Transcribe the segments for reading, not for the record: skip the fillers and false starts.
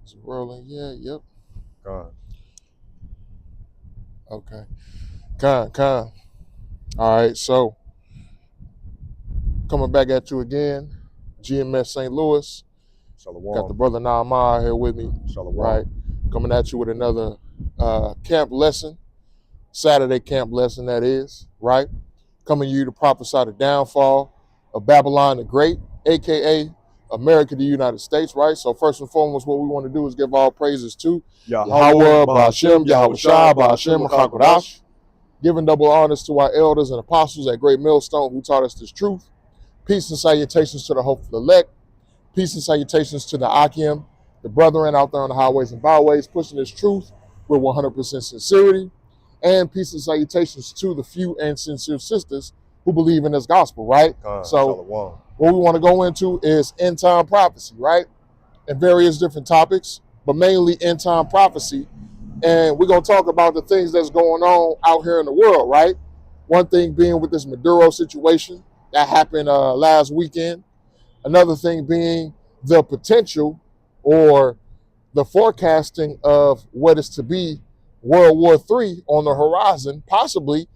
Is it rolling? Yeah, yep. God. Okay. Con. All right, so coming back at you again, GMS St. Louis. Got the Shalom. brother Nahmar here with me, right? Shalom. Coming at you with another camp lesson, Saturday camp lesson, that is, right? Coming to you to prophesy the downfall of Babylon the Great, aka America, the United States, right? So first and foremost, what we want to do is give all praises to Yahweh, Yahweh, Ba'ashem, Ba'ashem, Yahweh Shai, Ba'ashem, Hakodash. Hakodash, giving double honors to our elders and apostles at Great Millstone who taught us this truth. Peace and salutations to the hopeful elect. Peace and salutations to the Akim, the brethren out there on the highways and byways, pushing this truth with 100% sincerity. And peace and salutations to the few and sincere sisters who believe in this gospel, right? So Shalom. what we want to go into is end time prophecy, right? And various different topics, but mainly end time prophecy. And we're going to talk about the things that's going on out here in the world, right? One thing being with this Maduro situation that happened last weekend. Another thing being the potential or the forecasting of what is to be World War III on the horizon, possibly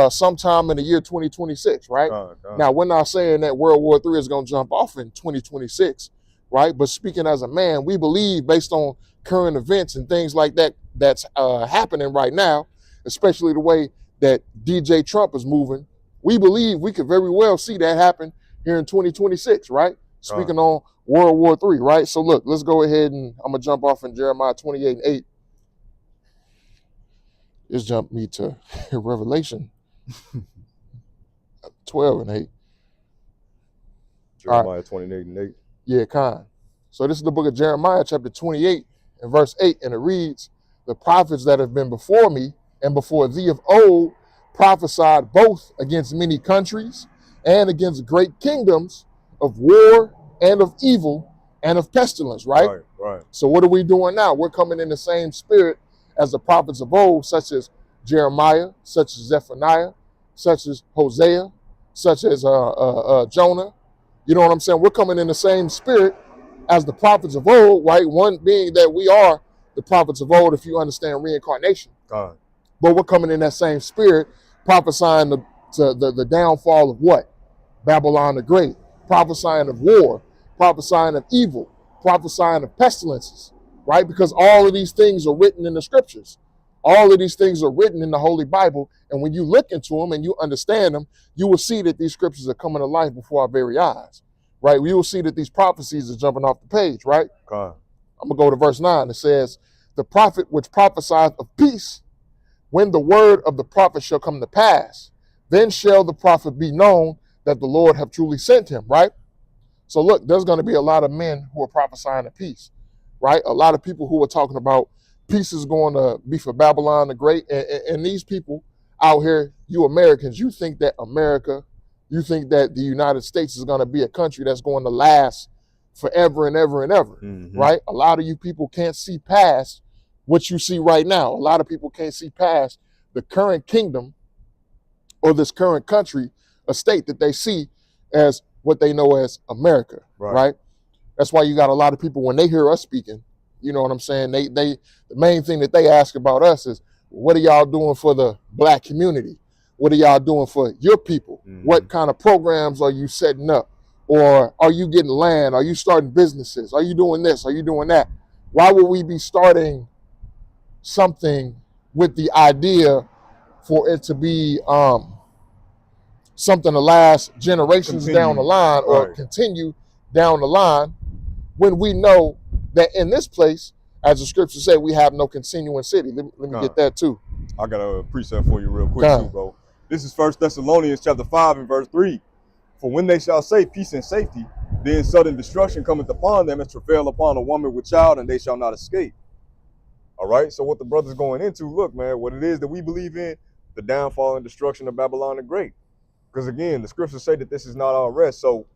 sometime in the year 2026, right? Now, we're not saying that World War III is going to jump off in 2026, right? But speaking as a man, we believe based on current events and things like that that's happening right now, especially the way that DJ Trump is moving, we believe we could very well see that happen here in 2026, right? Speaking on World War III, right? So look, let's go ahead and I'm going to jump off in Jeremiah 28:8. This jumped me to Revelation 12:8. Jeremiah 28:8. Yeah, kind. So this is the book of Jeremiah, chapter 28 and verse 8, and it reads, the prophets that have been before me and before thee of old prophesied both against many countries and against great kingdoms of war and of evil and of pestilence, right? Right. So what are we doing now? We're coming in the same spirit as the prophets of old, such as Jeremiah, such as Zephaniah, such as Hosea, such as Jonah. You know what I'm saying? We're coming in the same spirit as the prophets of old, right? One being that we are the prophets of old, if you understand reincarnation. But we're coming in that same spirit, prophesying the downfall of what? Babylon the Great, prophesying of war, prophesying of evil, prophesying of pestilences, right? Because all of these things are written in the scriptures. All of these things are written in the Holy Bible. And when you look into them and you understand them, you will see that these scriptures are coming to life before our very eyes, right? We will see that these prophecies are jumping off the page, right? I'm going to go to verse 9. It says, the prophet which prophesieth of peace, when the word of the prophet shall come to pass, then shall the prophet be known that the Lord have truly sent him, right? So look, there's going to be a lot of men who are prophesying of peace, right? A lot of people who are talking about peace is going to be for Babylon the Great. And these people out here, you Americans, you think that America, you think that the United States is going to be a country that's going to last forever and ever and ever, right? A lot of you people can't see past what you see right now. A lot of people can't see past the current kingdom or this current country, a state that they see as what they know as America, right? That's why you got a lot of people when they hear us speaking, you know what I'm saying? They the main thing that they ask about us is, what are y'all doing for the black community? What are y'all doing for your people? What kind of programs are you setting up? Or are you getting land? Are you starting businesses? Are you doing this? Are you doing that? Why would we be starting something with the idea for it to be something to last generations down the line or continue down the line when we know that in this place, as the scripture said, we have no continuing city. Let me get that too. I got a precept for you real quick too, bro. This is 1 Thessalonians chapter 5 and verse 3. For when they shall say peace and safety, then sudden destruction cometh upon them as travail upon a woman with child, and they shall not escape. All right, so what the brother's going into, look, man, what it is that we believe in, the downfall and destruction of Babylon the Great. Because again, the scriptures say that this is not our rest. So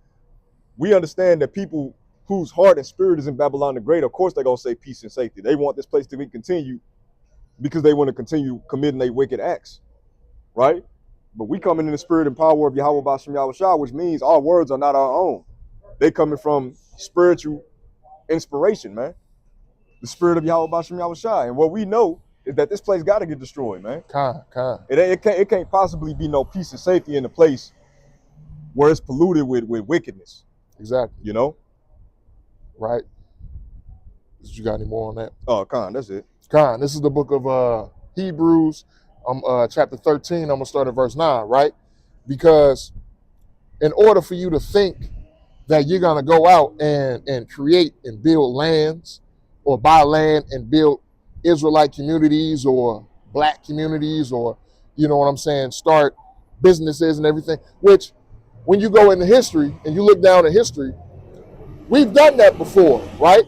we understand that people whose heart and spirit is in Babylon the Great, of course they're going to say peace and safety. They want this place to be continued because they want to continue committing their wicked acts, right? But we coming in the spirit and power of Yahweh Ba'ashem Yahweh Shai, which means our words are not our own. They coming from spiritual inspiration, man. the spirit of Yahweh Bashem Yahushai. And what we know is that this place got to get destroyed, man. It can't possibly be no peace and safety in a place where it's polluted with wickedness. Exactly. You know? Right. You got any more on that? Oh, Khan, that's it. Khan, this is the book of Hebrews, chapter 13. I'm going to start at verse 9, right? Because in order for you to think that you're going to go out and create and build lands or buy land and build Israelite communities or black communities or, you know what I'm saying, start businesses and everything, which when you go into history and you look down at history, we've done that before, right?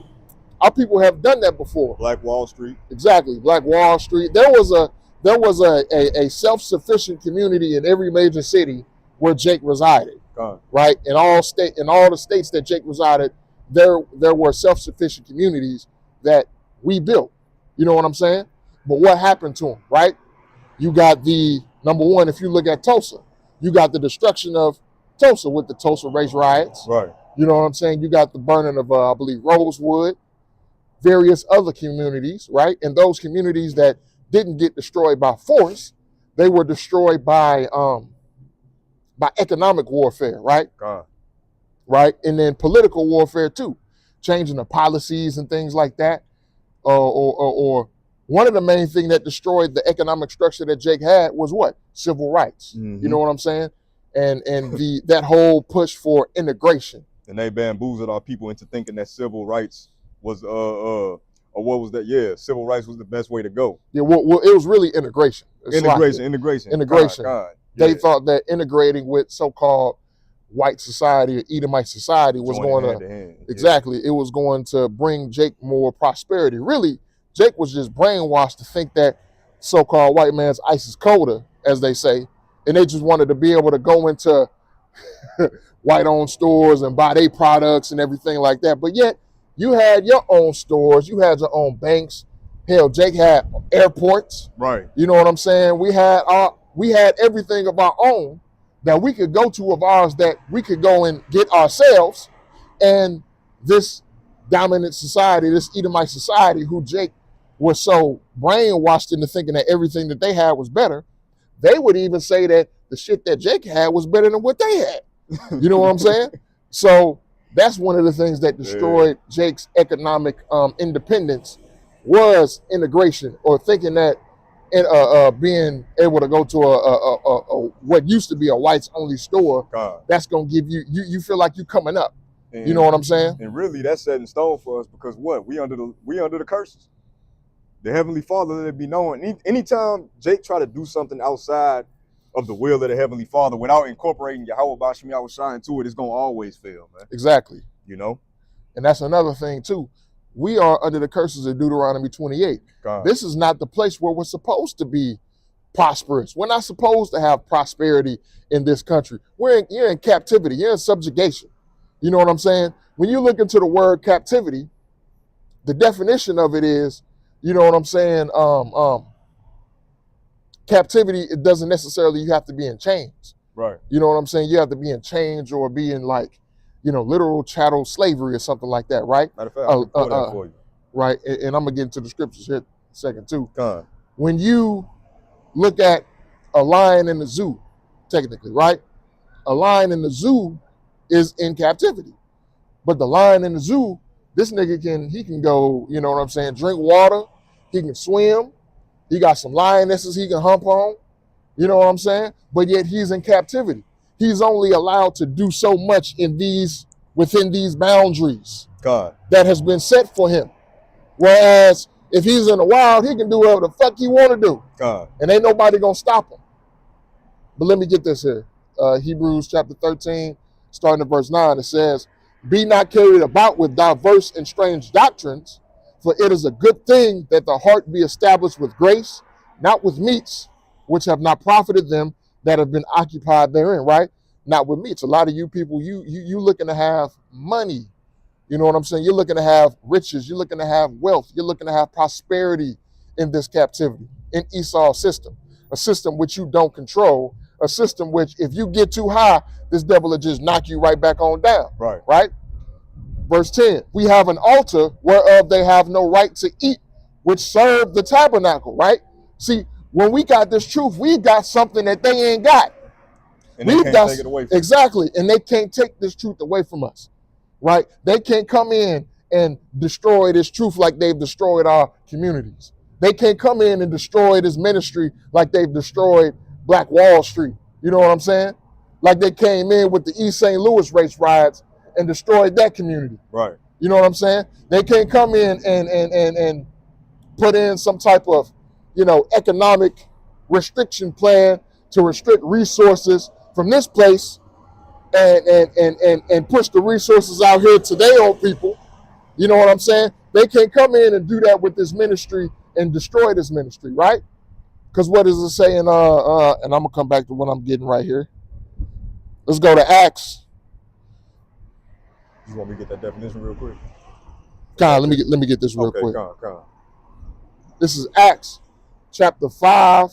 Our people have done that before. Black Wall Street. Exactly, Black Wall Street. There was a self-sufficient community in every major city where Jake resided. Right? In all the states that Jake resided, there were self-sufficient communities that we built. You know what I'm saying? But what happened to them, right? You got the, number one, if you look at Tulsa, you got the destruction of Tulsa with the Tulsa race riots. Right. You know what I'm saying? You got the burning of, I believe, Rosewood, various other communities, right? And those communities that didn't get destroyed by force, they were destroyed by economic warfare, right? Right? And then political warfare too, changing the policies and things like that. Or one of the main things that destroyed the economic structure that Jake had was what? Civil rights. Mm-hmm. You know what I'm saying? And that whole push for integration. And they bamboozled our people into thinking that civil rights was or what was that? Yeah, civil rights was the best way to go. Yeah, well it was really integration. Integration. God. They thought that integrating with so-called white society or Edomite society was going to, exactly, it was going to bring Jake more prosperity. Really, Jake was just brainwashed to think that so-called white man's ice is colder, as they say, and they just wanted to be able to go into white-owned stores and buy their products and everything like that. But yet, you had your own stores, you had your own banks. Hell, Jake had airports. Right. You know what I'm saying? We had everything of our own that we could go to of ours that we could go and get ourselves. And this dominant society, this Edomite society, who Jake was so brainwashed into thinking that everything that they had was better, they would even say that the shit that Jake had was better than what they had. You know what I'm saying? So that's one of the things that destroyed Jake's economic independence was integration, or thinking that being able to go to a what used to be a whites only store, that's gonna give you feel like you coming up. And, you know what I'm saying? And really, that's set in stone for us because what we under the curses. The Heavenly Father, let it be known. Anytime Jake try to do something outside of the will of the Heavenly Father without incorporating Yahweh Bashem Yahushai into it, it's gonna always fail, man. Exactly. You know, and that's another thing too. We are under the curses of Deuteronomy 28. This is not the place where we're supposed to be prosperous. We're not supposed to have prosperity in this country. You're in captivity. You're in subjugation. You know what I'm saying? When you look into the word captivity, the definition of it is, you know what I'm saying? Captivity, it doesn't necessarily, you have to be in chains. Right. You know what I'm saying? You have to be in chains or be in like, you know, literal chattel slavery or something like that, right? Matter of fact, I'll put that for you. Right, and I'm gonna get into the scriptures here in a second too. When you look at a lion in the zoo, technically, right? A lion in the zoo is in captivity, but the lion in the zoo, this nigga can go, you know what I'm saying, drink water, he can swim, he got some lionesses he can hump on, you know what I'm saying? But yet he's in captivity. He's only allowed to do so much within these boundaries that has been set for him. Whereas if he's in the wild, he can do whatever the fuck he want to do. And ain't nobody gonna stop him. But let me get this here. Hebrews chapter 13, starting at verse 9, it says, "Be not carried about with diverse and strange doctrines, for it is a good thing that the heart be established with grace, not with meats, which have not profited them that have been occupied therein," right? Not with meats. A lot of you people, you looking to have money. You know what I'm saying? You're looking to have riches. You're looking to have wealth. You're looking to have prosperity in this captivity, in Esau's system, a system which you don't control, a system which if you get too high, this devil will just knock you right back on down. Right. Right? Verse 10, we have an altar whereof they have no right to eat, which serve the tabernacle, right? See, when we got this truth, we got something that they ain't got. And they can't take it away from us. Exactly, and they can't take this truth away from us, right? They can't come in and destroy this truth like they've destroyed our communities. They can't come in and destroy this ministry like they've destroyed Black Wall Street. You know what I'm saying? Like they came in with the East St. Louis race riots and destroyed that community. Right. You know what I'm saying? They can't come in and put in some type of, economic restriction plan to restrict resources from this place and push the resources out here to their own people. You know what I'm saying? They can't come in and do that with this ministry and destroy this ministry, right? Because what does it say in and I'm gonna come back to what I'm getting right here. Let's go to Acts. You want me to get that definition real quick? Let me get this real quick. Con. This is Acts chapter 5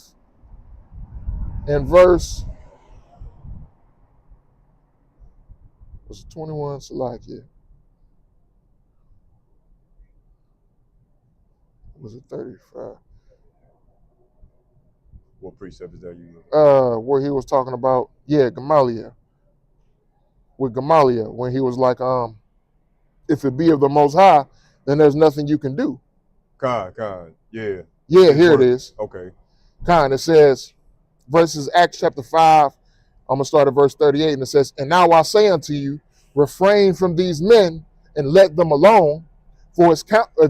and verse, was it 21? Salakia. Was it 35? What precept is that you use? Where he was talking about, Gamaliel. With Gamaliel, when he was like, if it be of the Most High, then there's nothing you can do. Con, yeah. Yeah, here it is. Okay. It says, verses Acts chapter 5, I'm going to start at verse 38, and it says, and now I say unto you, refrain from these men and let them alone, for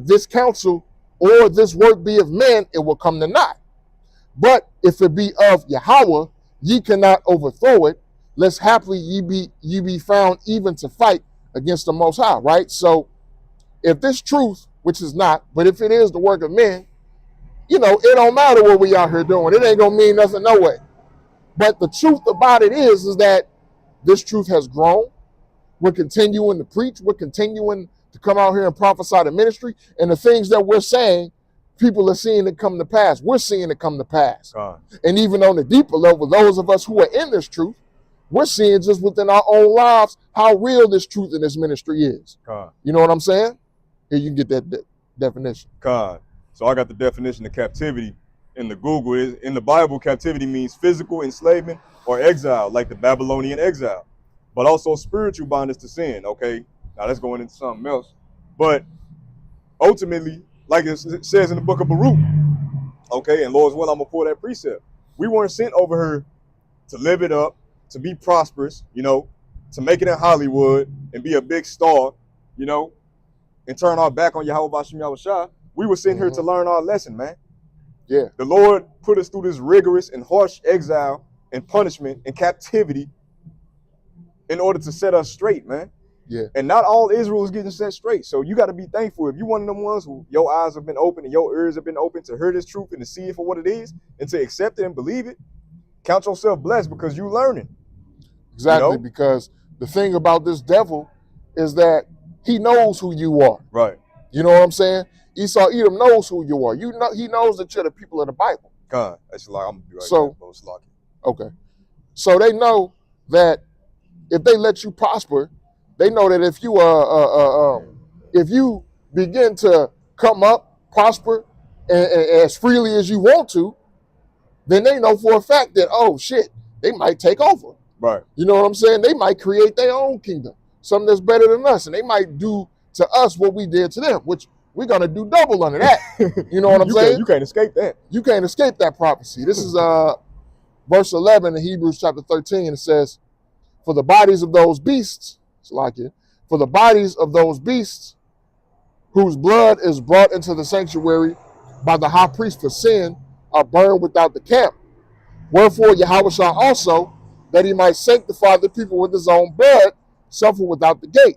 this counsel or this work be of men, it will come to naught. But if it be of Yahweh, ye cannot overthrow it, lest haply ye be found even to fight against the Most High, right? So if this truth, which is not, but if it is the work of men, it don't matter what we out here doing. It ain't gonna mean nothing no way. But the truth about it is that this truth has grown. We're continuing to preach. We're continuing to come out here and prophesy the ministry. And the things that we're saying, people are seeing it come to pass. We're seeing it come to pass. And even on the deeper level, those of us who are in this truth, we're seeing just within our own lives how real this truth in this ministry is. You know what I'm saying? Here, you can get that definition. So I got the definition of captivity in the Google. In the Bible, captivity means physical enslavement or exile, like the Babylonian exile, but also spiritual bondage to sin. Okay, now let's go into something else. But ultimately, like it says in the book of Baruch, okay, and Lord's will, I'm gonna pull that precept. We weren't sent over here to live it up, to be prosperous, to make it in Hollywood and be a big star, and turn our back on Yahweh Bashim Yahushua. We were sent here to learn our lesson, man. Yeah. The Lord put us through this rigorous and harsh exile and punishment and captivity in order to set us straight, man. Yeah. And not all Israel is getting set straight. So you got to be thankful. If you're one of them ones who your eyes have been open and your ears have been open to hear this truth and to see it for what it is and to accept it and believe it, count yourself blessed because you're learning. Exactly, because the thing about this devil is that he knows who you are. Right. You know what I'm saying? Esau Edom knows who you are. He knows that you're the people of the Bible. God, that's like I'm gonna be right so, there, okay. So they know that if they let you prosper, they know that if you begin to come up, prosper, and as freely as you want to, then they know for a fact that, oh shit, they might take over. Right. You know what I'm saying? They might create their own kingdom, something that's better than us, and they might do to us what we did to them, which we're gonna do double under that. You know what I'm saying? You can't escape that. You can't escape that prophecy. This is verse 11 in Hebrews chapter 13. It says, for the bodies of those beasts, for the bodies of those beasts whose blood is brought into the sanctuary by the high priest for sin are burned without the camp. Wherefore Yahweh also, that he might sanctify the people with his own blood, suffer without the gate.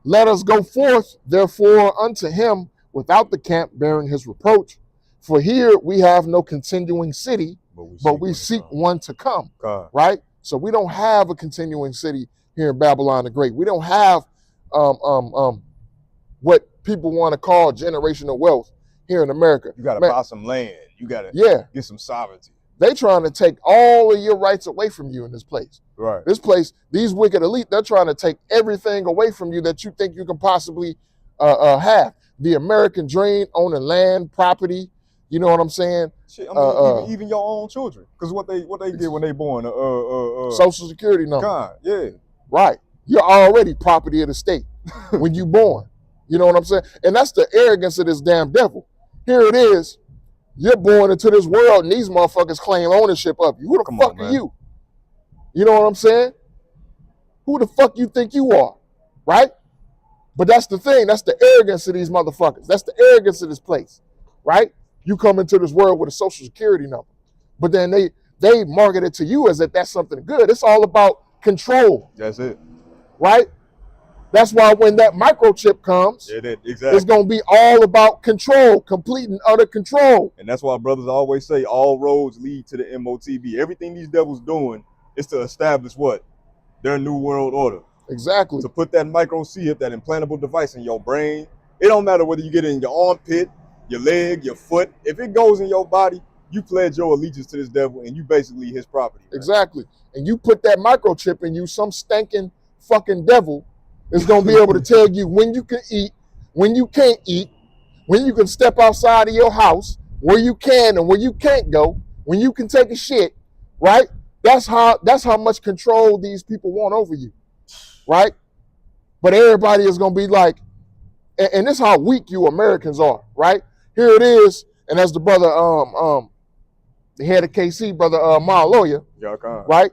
Let us go forth, therefore, unto him without the camp, bearing his reproach. For here we have no continuing city, but we seek one to come. God. Right? So we don't have a continuing city here in Babylon the Great. We don't have what people want to call generational wealth here in America. You got to buy some land. You got to get some sovereignty. They trying to take all of your rights away from you in this place. Right. This place, these wicked elite, they're trying to take everything away from you that you think you can possibly have. The American dream, owning land, property. You know what I'm saying? Shit, I mean, even your own children, because what they get when they born, Social Security number. God, yeah. Right. You're already property of the state when you born. You know what I'm saying? And that's the arrogance of this damn devil. Here it is. You're born into this world and these motherfuckers claim ownership of you. Who the fuck are you? You know what I'm saying? Who the fuck you think you are? Right? But that's the thing. That's the arrogance of these motherfuckers. That's the arrogance of this place. Right? You come into this world with a social security number. But then they market it to you as if that's something good. It's all about control. That's it. Right? That's why when that microchip comes, exactly. It's going to be all about control, complete and utter control. And that's why brothers always say all roads lead to the MOTB. Everything these devils doing is to establish what? Their new world order. Exactly. To put that microchip, that implantable device in your brain. It don't matter whether you get it in your armpit, your leg, your foot. If it goes in your body, you pledge your allegiance to this devil and you basically his property. Man. Exactly. And you put that microchip in you, some stinking fucking devil is going to be able to tell you when you can eat, when you can't eat, when you can step outside of your house, where you can and where you can't go, when you can take a shit, right? That's how much control these people want over you, right? But everybody is going to be like, and this is how weak you Americans are, right? Here it is, and as the brother, the head of KC, brother Ma Lawyer, right?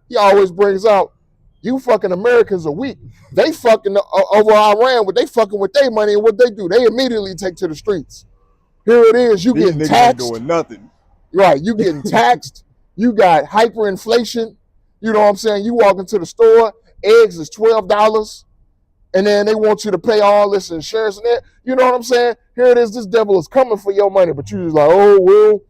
He always brings out, you fucking Americans are weak. They fucking over Iran, they fucking with their money, and what they do, they immediately take to the streets. Here it is, you These getting taxed. Ain't doing nothing. Right, you getting taxed. You got hyperinflation. You know what I'm saying? You walk into the store, eggs is $12, and then they want you to pay all this insurance and that. You know what I'm saying? Here it is, this devil is coming for your money, but you just like, oh, well,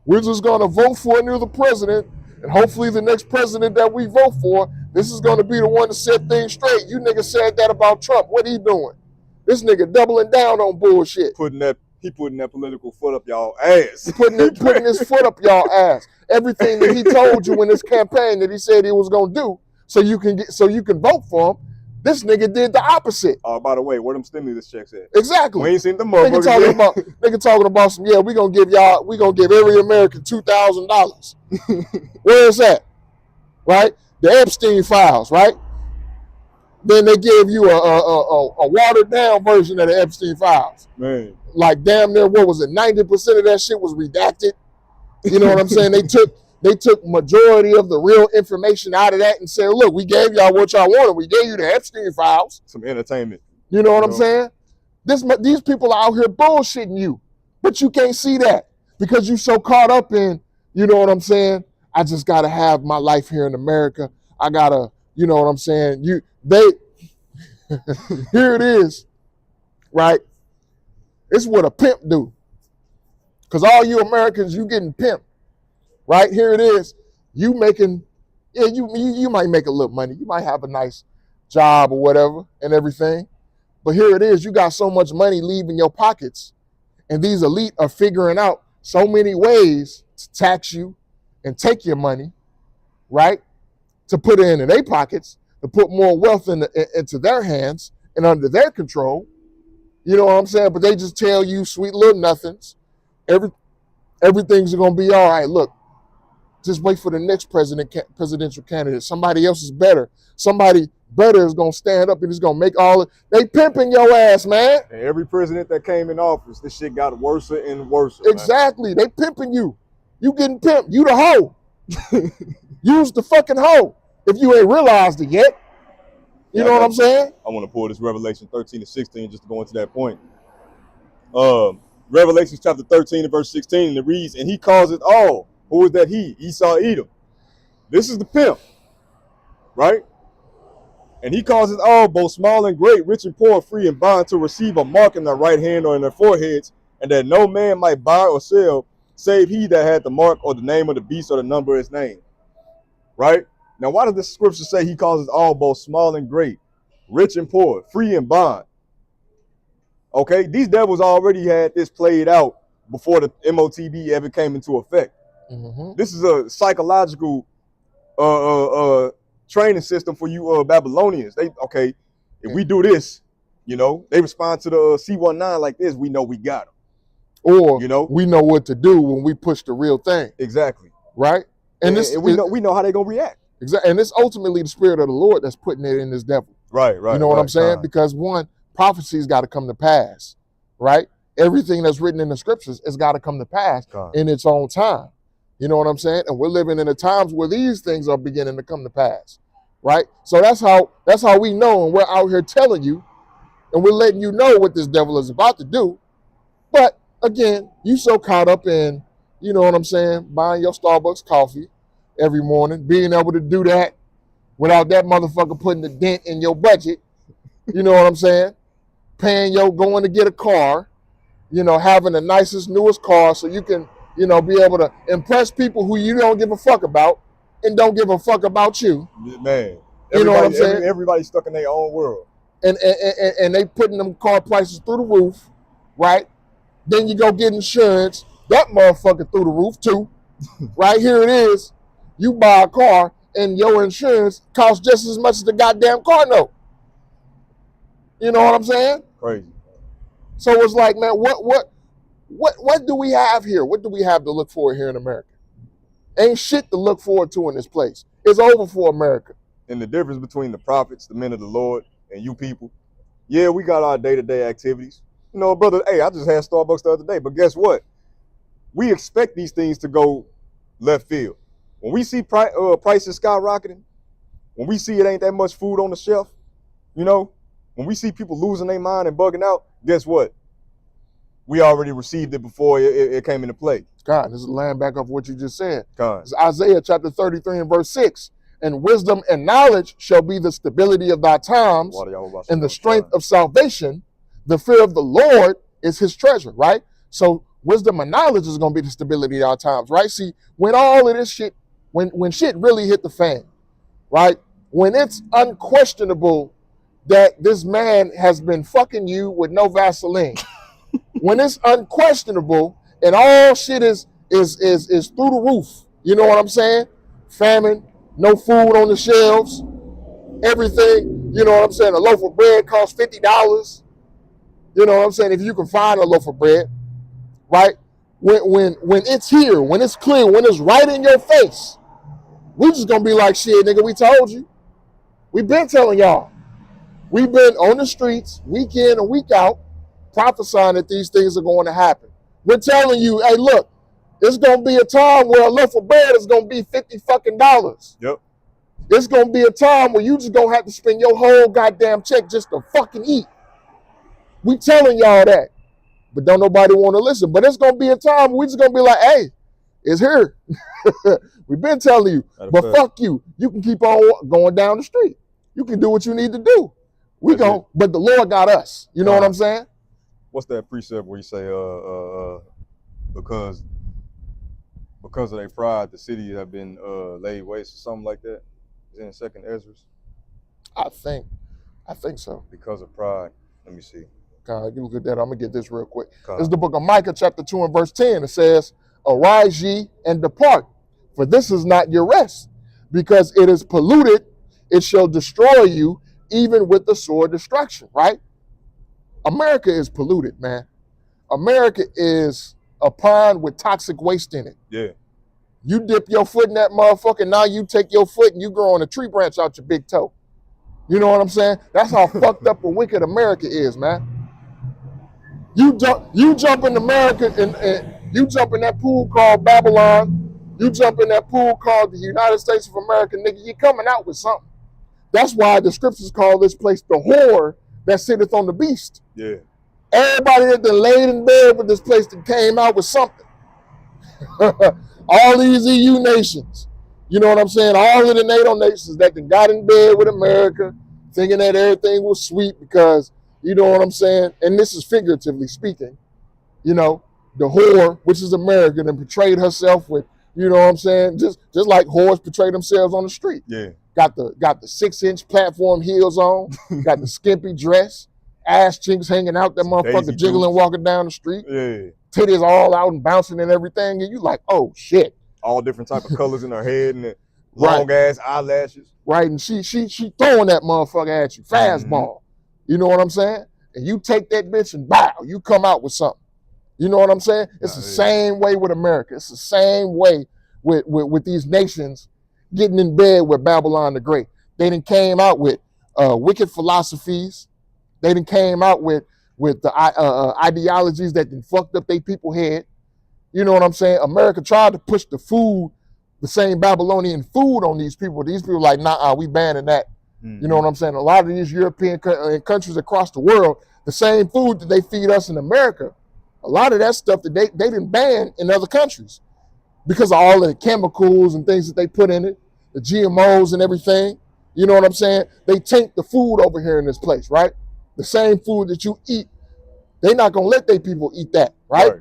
we're just gonna vote for another president, and hopefully the next president that we vote for, this is going to be the one to set things straight. You niggas said that about Trump. What he doing? This nigga doubling down on bullshit. He putting that political foot up y'all ass. He putting his foot up y'all ass. Everything that he told you in this campaign that he said he was going to do so you can vote for him, this nigga did the opposite. Oh, by the way, where them stimulus checks at? Exactly. We ain't seen the motherfuckers. Nigga talking about some, yeah, we gonna give every American $2,000. Where is that? Right? The Epstein files, right? Then they gave you a watered down version of the Epstein files. Man. Like damn near, what was it? 90% of that shit was redacted. You know what I'm saying? They took majority of the real information out of that and said, look, we gave y'all what y'all wanted. We gave you the Epstein files. Some entertainment. You know what I'm saying? These people are out here bullshitting you, but you can't see that because you so caught up in, you know what I'm saying? I just gotta have my life here in America. I gotta, you know what I'm saying? Here it is, right? It's what a pimp do. Cause all you Americans, you getting pimped, right? Here it is. You making, yeah, you might make a little money. You might have a nice job or whatever and everything. But here it is. You got so much money leaving your pockets, and these elite are figuring out so many ways to tax you and take your money, right? To put it into their pockets, to put more wealth into their hands and under their control. You know what I'm saying? But they just tell you sweet little nothings. Everything's gonna be all right. Look, just wait for the next presidential candidate. Somebody else is better. Somebody better is gonna stand up and is gonna make all they pimping your ass, man. And every president that came in office, this shit got worse and worse. Exactly. Man. They pimping you. You getting pimped. You the hoe. Use the fucking hoe. If you ain't realized it yet. You know what I'm saying? I want to pull this Revelation 13 and 16 just to go into that point. Revelation chapter 13 and verse 16, and it reads, and he calls it all. Who is that he? Esau Edom. This is the pimp, right? And he calls it all, both small and great, rich and poor, free and bond, to receive a mark in their right hand or in their foreheads, and that no man might buy or sell, save he that had the mark or the name of the beast or the number of his name. Right? Now, why does the scripture say he calls it all, both small and great, rich and poor, free and bond? Okay, these devils already had this played out before the MOTB ever came into effect. Mm-hmm. This is a psychological training system for you Babylonians. If we do this, they respond to the C-19 like this, we know we got them. Or we know what to do when we push the real thing. Exactly. Right? And we know how they're gonna react. Exactly. And it's ultimately the spirit of the Lord that's putting it in this devil. Right. You know what I'm saying? Because one, prophecy's got to come to pass, right? Everything that's written in the scriptures has got to come to pass in its own time. You know what I'm saying? And we're living in the times where these things are beginning to come to pass, right? So that's how we know, and we're out here telling you, and we're letting you know what this devil is about to do. But again, you so caught up in, you know what I'm saying, buying your Starbucks coffee every morning, being able to do that without that motherfucker putting a dent in your budget. You know what I'm saying? Going to get a car, having the nicest, newest car so you can, be able to impress people who you don't give a fuck about and don't give a fuck about you. Man, you know what I'm saying? Everybody's stuck in their own world. And they putting them car prices through the roof, right? Then you go get insurance, that motherfucker through the roof too. Right here it is. You buy a car and your insurance costs just as much as the goddamn car note. You know what I'm saying? Crazy. So it's like, man, what do we have here? What do we have to look for here in America? Ain't shit to look forward to in this place. It's over for America. And the difference between the prophets, the men of the Lord, and you people, yeah, we got our day-to-day activities. Brother, hey, I just had Starbucks the other day, but guess what? We expect these things to go left field. When we see prices skyrocketing, when we see it ain't that much food on the shelf, when we see people losing their mind and bugging out, guess what? We already received it before it came into play. God, this is laying back off what you just said. God. It's Isaiah chapter 33 and verse 6. And wisdom and knowledge shall be the stability of thy times, and the strength of salvation. The fear of the Lord is his treasure, right? So wisdom and knowledge is going to be the stability of our times, right? See, when all of this shit, when shit really hit the fan, right? When it's unquestionable that this man has been fucking you with no Vaseline, when it's unquestionable and all shit is through the roof, you know what I'm saying? Famine, no food on the shelves, everything, you know what I'm saying? A loaf of bread costs $50. You know what I'm saying? If you can find a loaf of bread, right? When it's here, when it's clear, when it's right in your face, we just gonna be like, shit, nigga, we told you. We've been telling y'all. We've been on the streets, week in and week out, prophesying that these things are going to happen. We're telling you, hey, look, it's gonna be a time where a loaf of bread is gonna be $50 fucking. Yep. It's gonna be a time where you just gonna have to spend your whole goddamn check just to fucking eat. We telling y'all that, but don't nobody want to listen. But it's gonna be a time where we just gonna be like, hey, it's here. We've been telling you, but fuck you. You can keep on going down the street. You can do what you need to do. But the Lord got us. You know what I'm saying? What's that precept where you say, because of their pride, the city have been laid waste or something like that? Is it in Second Ezra? I think so. Because of pride. Let me see. God, you look at that. I'm gonna get this real quick. It's the book of Micah, chapter 2 and verse 10. It says, "Arise ye and depart, for this is not your rest, because it is polluted. It shall destroy you, even with the sword destruction." Right? America is polluted, man. America is a pond with toxic waste in it. Yeah. You dip your foot in that motherfucker, now you take your foot and you growing a tree branch out your big toe. You know what I'm saying? That's how fucked up and wicked America is, man. You jump in America and you jump in that pool called Babylon. You jump in that pool called the United States of America, nigga. You're coming out with something. That's why the scriptures call this place the whore that sitteth on the beast. Yeah. Everybody that done laid in bed with this place that came out with something. All these EU nations, you know what I'm saying? All of the NATO nations that got in bed with America, thinking that everything was sweet because, you know what I'm saying? And this is figuratively speaking, the whore, which is American, and portrayed herself with, you know what I'm saying? Just like whores portray themselves on the street. Yeah. Got the 6-inch platform heels on, got the skimpy dress, ass chinks hanging out, that motherfucker jiggling, walking down the street. Yeah. Titties all out and bouncing and everything, and you like, oh shit. All different type of colors in her head and long ass eyelashes. Right, and she throwing that motherfucker at you, fastball. You know what I'm saying? And you take that bitch and bow, you come out with something. You know what I'm saying? It's the same way with America. It's the same way with these nations getting in bed with Babylon the Great. They done came out with wicked philosophies. They done came out with the ideologies that done fucked up their people head. You know what I'm saying? America tried to push the same Babylonian food on these people. These people like, nah, we banning that. You know what I'm saying? A lot of these European countries across the world, the same food that they feed us in America, a lot of that stuff that they didn't ban in other countries because of all of the chemicals and things that they put in it, the GMOs and everything. You know what I'm saying? They taint the food over here in this place, right? The same food that you eat, they're not going to let their people eat that, right?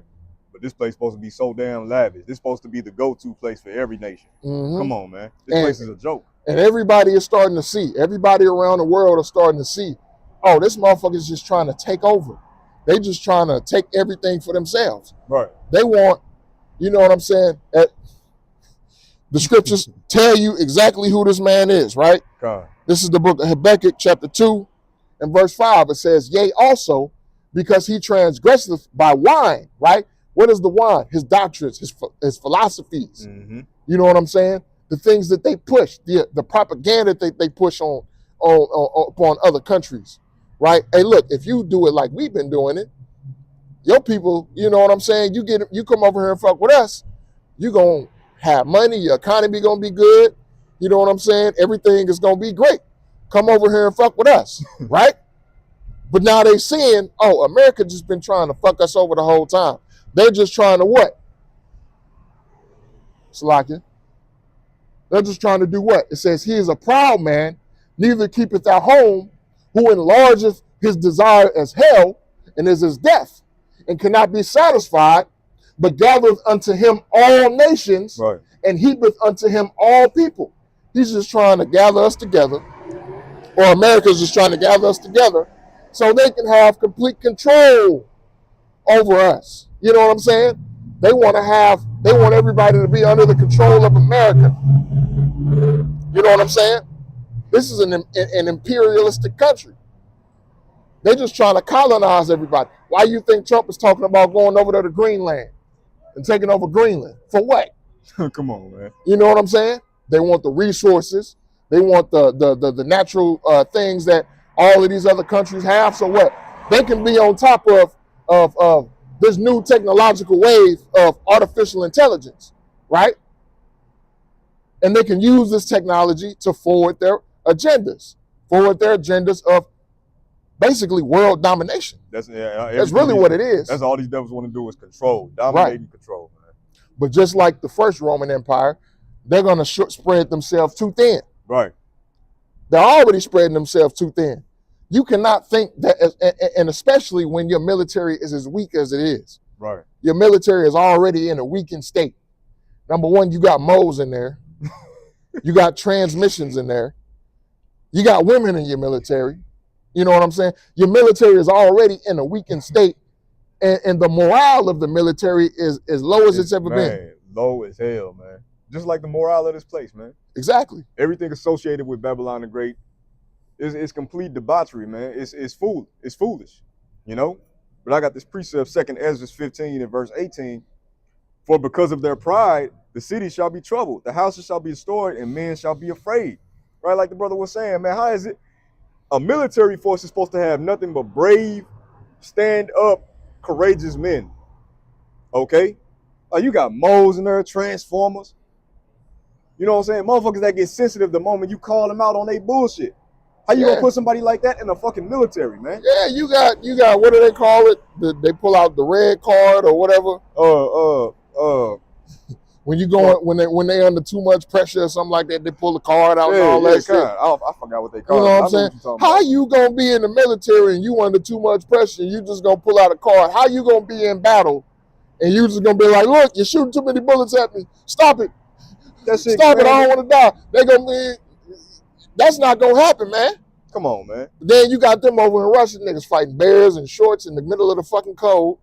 But this place supposed to be so damn lavish. This supposed to be the go-to place for every nation. Come on, man. This place is a joke. And everybody is starting to see, everybody around the world are starting to see, oh, this motherfucker's just trying to take over. They just trying to take everything for themselves. Right. They want, you know what I'm saying? The scriptures tell you exactly who this man is, right? God. This is the book of Habakkuk, chapter 2, and verse 5. It says, yea, also, because he transgresseth by wine, right? What is the wine? His doctrines, his philosophies. You know what I'm saying? The things that they push, the propaganda that they push on upon other countries, right? Hey, look, if you do it like we've been doing it, your people, you know what I'm saying? You come over here and fuck with us, you gonna have money, your economy gonna be good. You know what I'm saying? Everything is gonna be great. Come over here and fuck with us, right? But now they seeing, oh, America just been trying to fuck us over the whole time. They're just trying to what? Salakia. They're just trying to do what? It says, he is a proud man, neither keepeth at home, who enlargeth his desire as hell, and is as death, and cannot be satisfied, but gathereth unto him all nations, right, and heapeth unto him all people. He's just trying to gather us together, or America's just trying to gather us together, so they can have complete control over us. You know what I'm saying? They want everybody to be under the control of America. You know what I'm saying? This is an imperialistic country. They're just trying to colonize everybody. Why do you think Trump is talking about going over there to Greenland and taking over Greenland? For what? Come on, man. You know what I'm saying? They want the resources. They want the natural things that all of these other countries have. So what? They can be on top of this new technological wave of artificial intelligence, right? And they can use this technology to forward their agendas of basically world domination. That's really what it is. That's all these devils want to do is control, dominate and control, man. But just like the first Roman Empire, they're going to spread themselves too thin. Right. They're already spreading themselves too thin. You cannot think that, and especially when your military is as weak as it is. Right. Your military is already in a weakened state. Number one, you got moles in there. You got transmissions in there. You got women in your military. You know what I'm saying? Your military is already in a weakened state, and the morale of the military is as low as it's ever been. Low as hell, man. Just like the morale of this place, man. Exactly. Everything associated with Babylon the Great is complete debauchery, man. It's foolish, you know? But I got this precept, 2 Ezra 15 and verse 18. For because of their pride, the city shall be troubled, the houses shall be destroyed, and men shall be afraid. Right, like the brother was saying, man, how is it? A military force is supposed to have nothing but brave, stand-up, courageous men. Okay? Like you got moles in there, transformers. You know what I'm saying? Motherfuckers that get sensitive the moment you call them out on their bullshit. How you gonna put somebody like that in the fucking military, man? Yeah, you got what do they call it? They pull out the red card or whatever. When you go when they under too much pressure or something like that, they pull the card out and all that shit. I forgot what they call it. You know what I'm saying? How you gonna be in the military and you under too much pressure and you just gonna pull out a card? How you gonna be in battle and you just gonna be like, look, you're shooting too many bullets at me. Stop it. Stop it. I don't want to die. They gonna be. That's not gonna happen, man. Come on, man. Then you got them over in Russia, niggas fighting bears in shorts in the middle of the fucking cold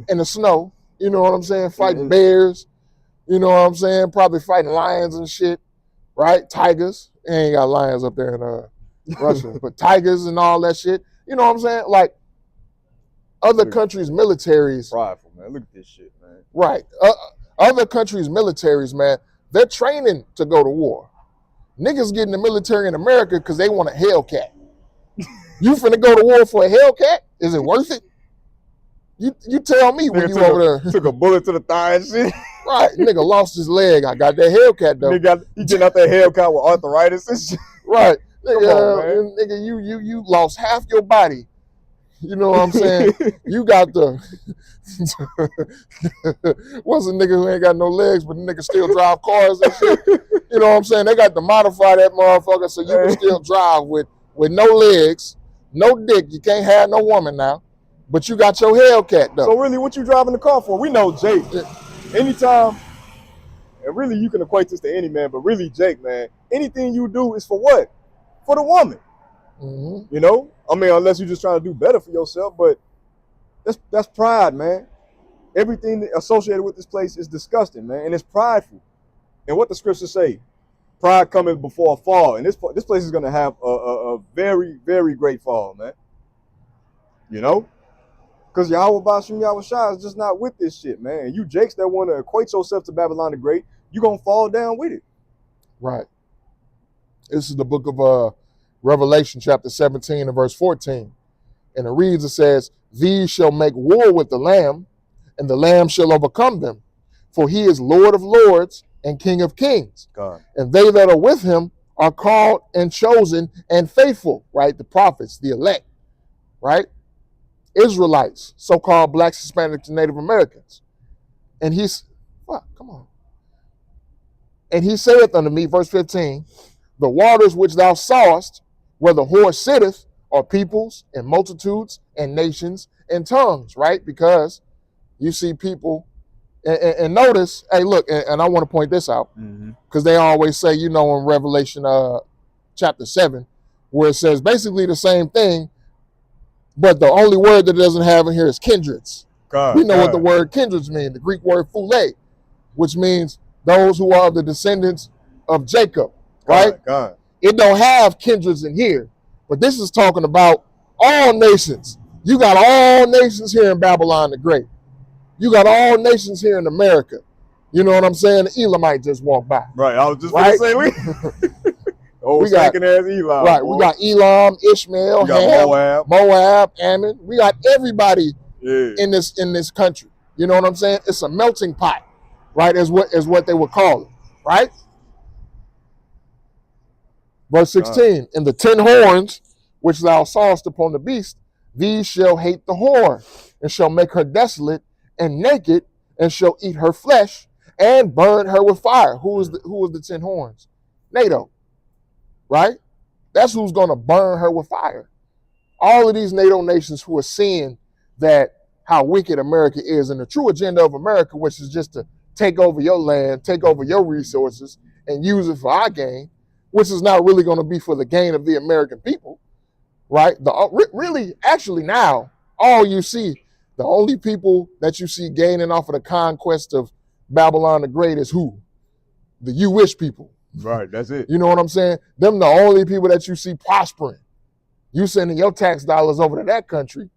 in the snow. You know what I'm saying? Fighting bears. You know what I'm saying? Probably fighting lions and shit. right? Tigers. They ain't got lions up there in Russia, but tigers and all that shit. You know what I'm saying? Like other countries' militaries. Prideful, man. Look at this shit, man. Right. Other countries' militaries, man, they're training to go to war. Niggas get in the military in America because they want a Hellcat. You finna go to war for a Hellcat? Is it worth it? You tell me when you over there. Took a bullet to the thigh and shit. Right, nigga lost his leg. I got that Hellcat though. He getting out that Hellcat with arthritis and shit. Right, nigga, nigga, you lost half your body. You know what I'm saying? You got the what's a nigga who ain't got no legs, but the nigga still drive cars and shit. You know what I'm saying? They got to modify that motherfucker so you can still drive with no legs, no dick. You can't have no woman now, but you got your Hellcat though. So really, what you driving the car for? We know Jake. Anytime, and really you can equate this to any man, but really Jake, man, anything you do is for what? For the woman. Mm-hmm. You know? I mean, unless you're just trying to do better for yourself, but that's pride, man. Everything associated with this place is disgusting, man, and it's prideful. And what the scriptures say, pride cometh before a fall, and this place is going to have a very, very great fall, man. You know? Because Yahweh Bashim Yahweh Shai is just not with this shit, man. And you jakes that want to equate yourself to Babylon the Great, you're going to fall down with it. Right. This is the book of Revelation chapter 17 and verse 14. And it reads, it says, these shall make war with the Lamb, and the Lamb shall overcome them. For he is Lord of lords and King of kings. God. And they that are with him are called and chosen and faithful, right? The prophets, the elect, right? Israelites, so-called blacks, Hispanics, and Native Americans. And he's, what? Come on. And he saith unto me, verse 15, the waters which thou sawest, where the horse sitteth, are peoples and multitudes and nations and tongues, right? Because you see people, and notice, hey, look, and I want to point this out, because they always say, you know, in Revelation chapter 7, where it says basically the same thing, but the only word that it doesn't have in here is kindreds. We know what the word kindreds mean, the Greek word phule, which means those who are the descendants of Jacob, right? God. It don't have kindreds in here, but this is talking about all nations. You got all nations here in Babylon the Great. You got all nations here in America. You know what I'm saying? The Elamite just walked by. Right, I was just going to say, we got ass Elam. Right, boy. We got Elam, Ishmael, Ham, Moab, Ammon. We got everybody in this country. You know what I'm saying? It's a melting pot, right? Is what they would call it, right? Verse 16, and the 10 horns which thou sawest upon the beast, these shall hate the whore, and shall make her desolate and naked, and shall eat her flesh, and burn her with fire. Who was the 10 horns? NATO, right? That's who's going to burn her with fire. All of these NATO nations who are seeing that how wicked America is, and the true agenda of America, which is just to take over your land, take over your resources, and use it for our gain, which is not really going to be for the gain of the American people, right? Really, actually now, all you see, the only people that you see gaining off of the conquest of Babylon the Great is who? The Jewish people. Right, that's it. You know what I'm saying? Them the only people that you see prospering. You sending your tax dollars over to that country,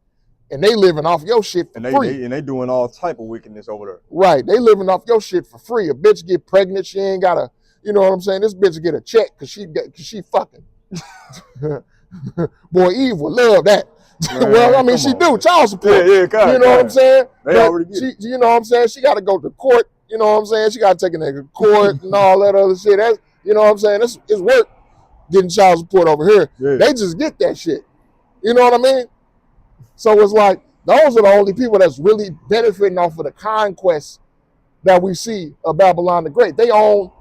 and they living off your shit for free. And they doing all type of wickedness over there. Right, they living off your shit for free. A bitch get pregnant, she ain't got a, you know what I'm saying? This bitch get a check because she fucking. Boy, Eve would love that. Man, well, I mean, she do child support. Yeah, God, you know what I'm saying? They already get it. You know what I'm saying? She got to go to court. You know what I'm saying? She got to take a nigga to court and all that other shit. That's, you know what I'm saying? It's work getting child support over here. Yeah. They just get that shit. You know what I mean? So it's like, those are the only people that's really benefiting off of the conquest that we see of Babylon the Great. They own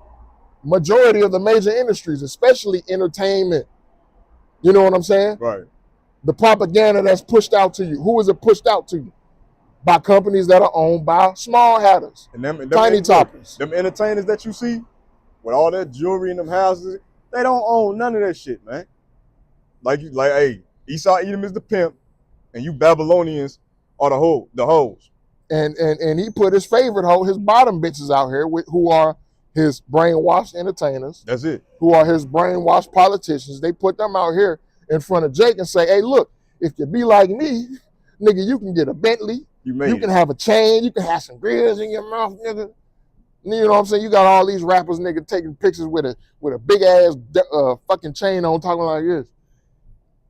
majority of the major industries, especially entertainment. You know what I'm saying? Right. The propaganda that's pushed out to you. Who is it pushed out to you? By companies that are owned by small hatters, and them tiny toppers. Them entertainers that you see with all that jewelry in them houses, they don't own none of that shit, man. Like hey, Esau Edom is the pimp, and you Babylonians are the hoes. And he put his favorite hoe, his bottom bitches out here who are his brainwashed entertainers. That's it. Who are his brainwashed politicians. They put them out here in front of Jake and say, hey, look, if you be like me, nigga, you can get a Bentley. You can have a chain. You can have some grills in your mouth, nigga. You know what I'm saying? You got all these rappers, nigga, taking pictures with a big ass fucking chain on, talking like this.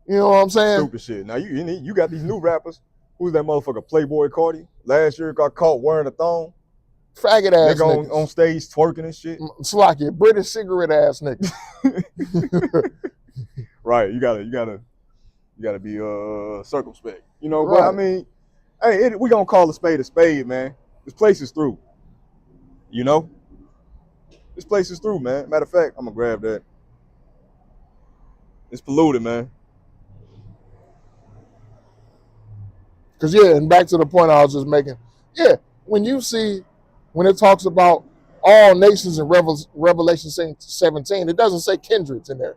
You know what I'm saying? Stupid shit. Now you got these new rappers. Who's that motherfucker? Playboy Cardi. Last year got caught wearing a thong. Faggot ass nigga on stage twerking and shit. Slocky, British cigarette ass nigga. Right. You gotta be circumspect. You know, right. But I mean, hey, we gonna call a spade, man. This place is through. You know? This place is through, man. Matter of fact, I'm gonna grab that. It's polluted, man. Because, yeah, and back to the point I was just making. Yeah, when it talks about all nations in Revelation 17, it doesn't say kindreds in there,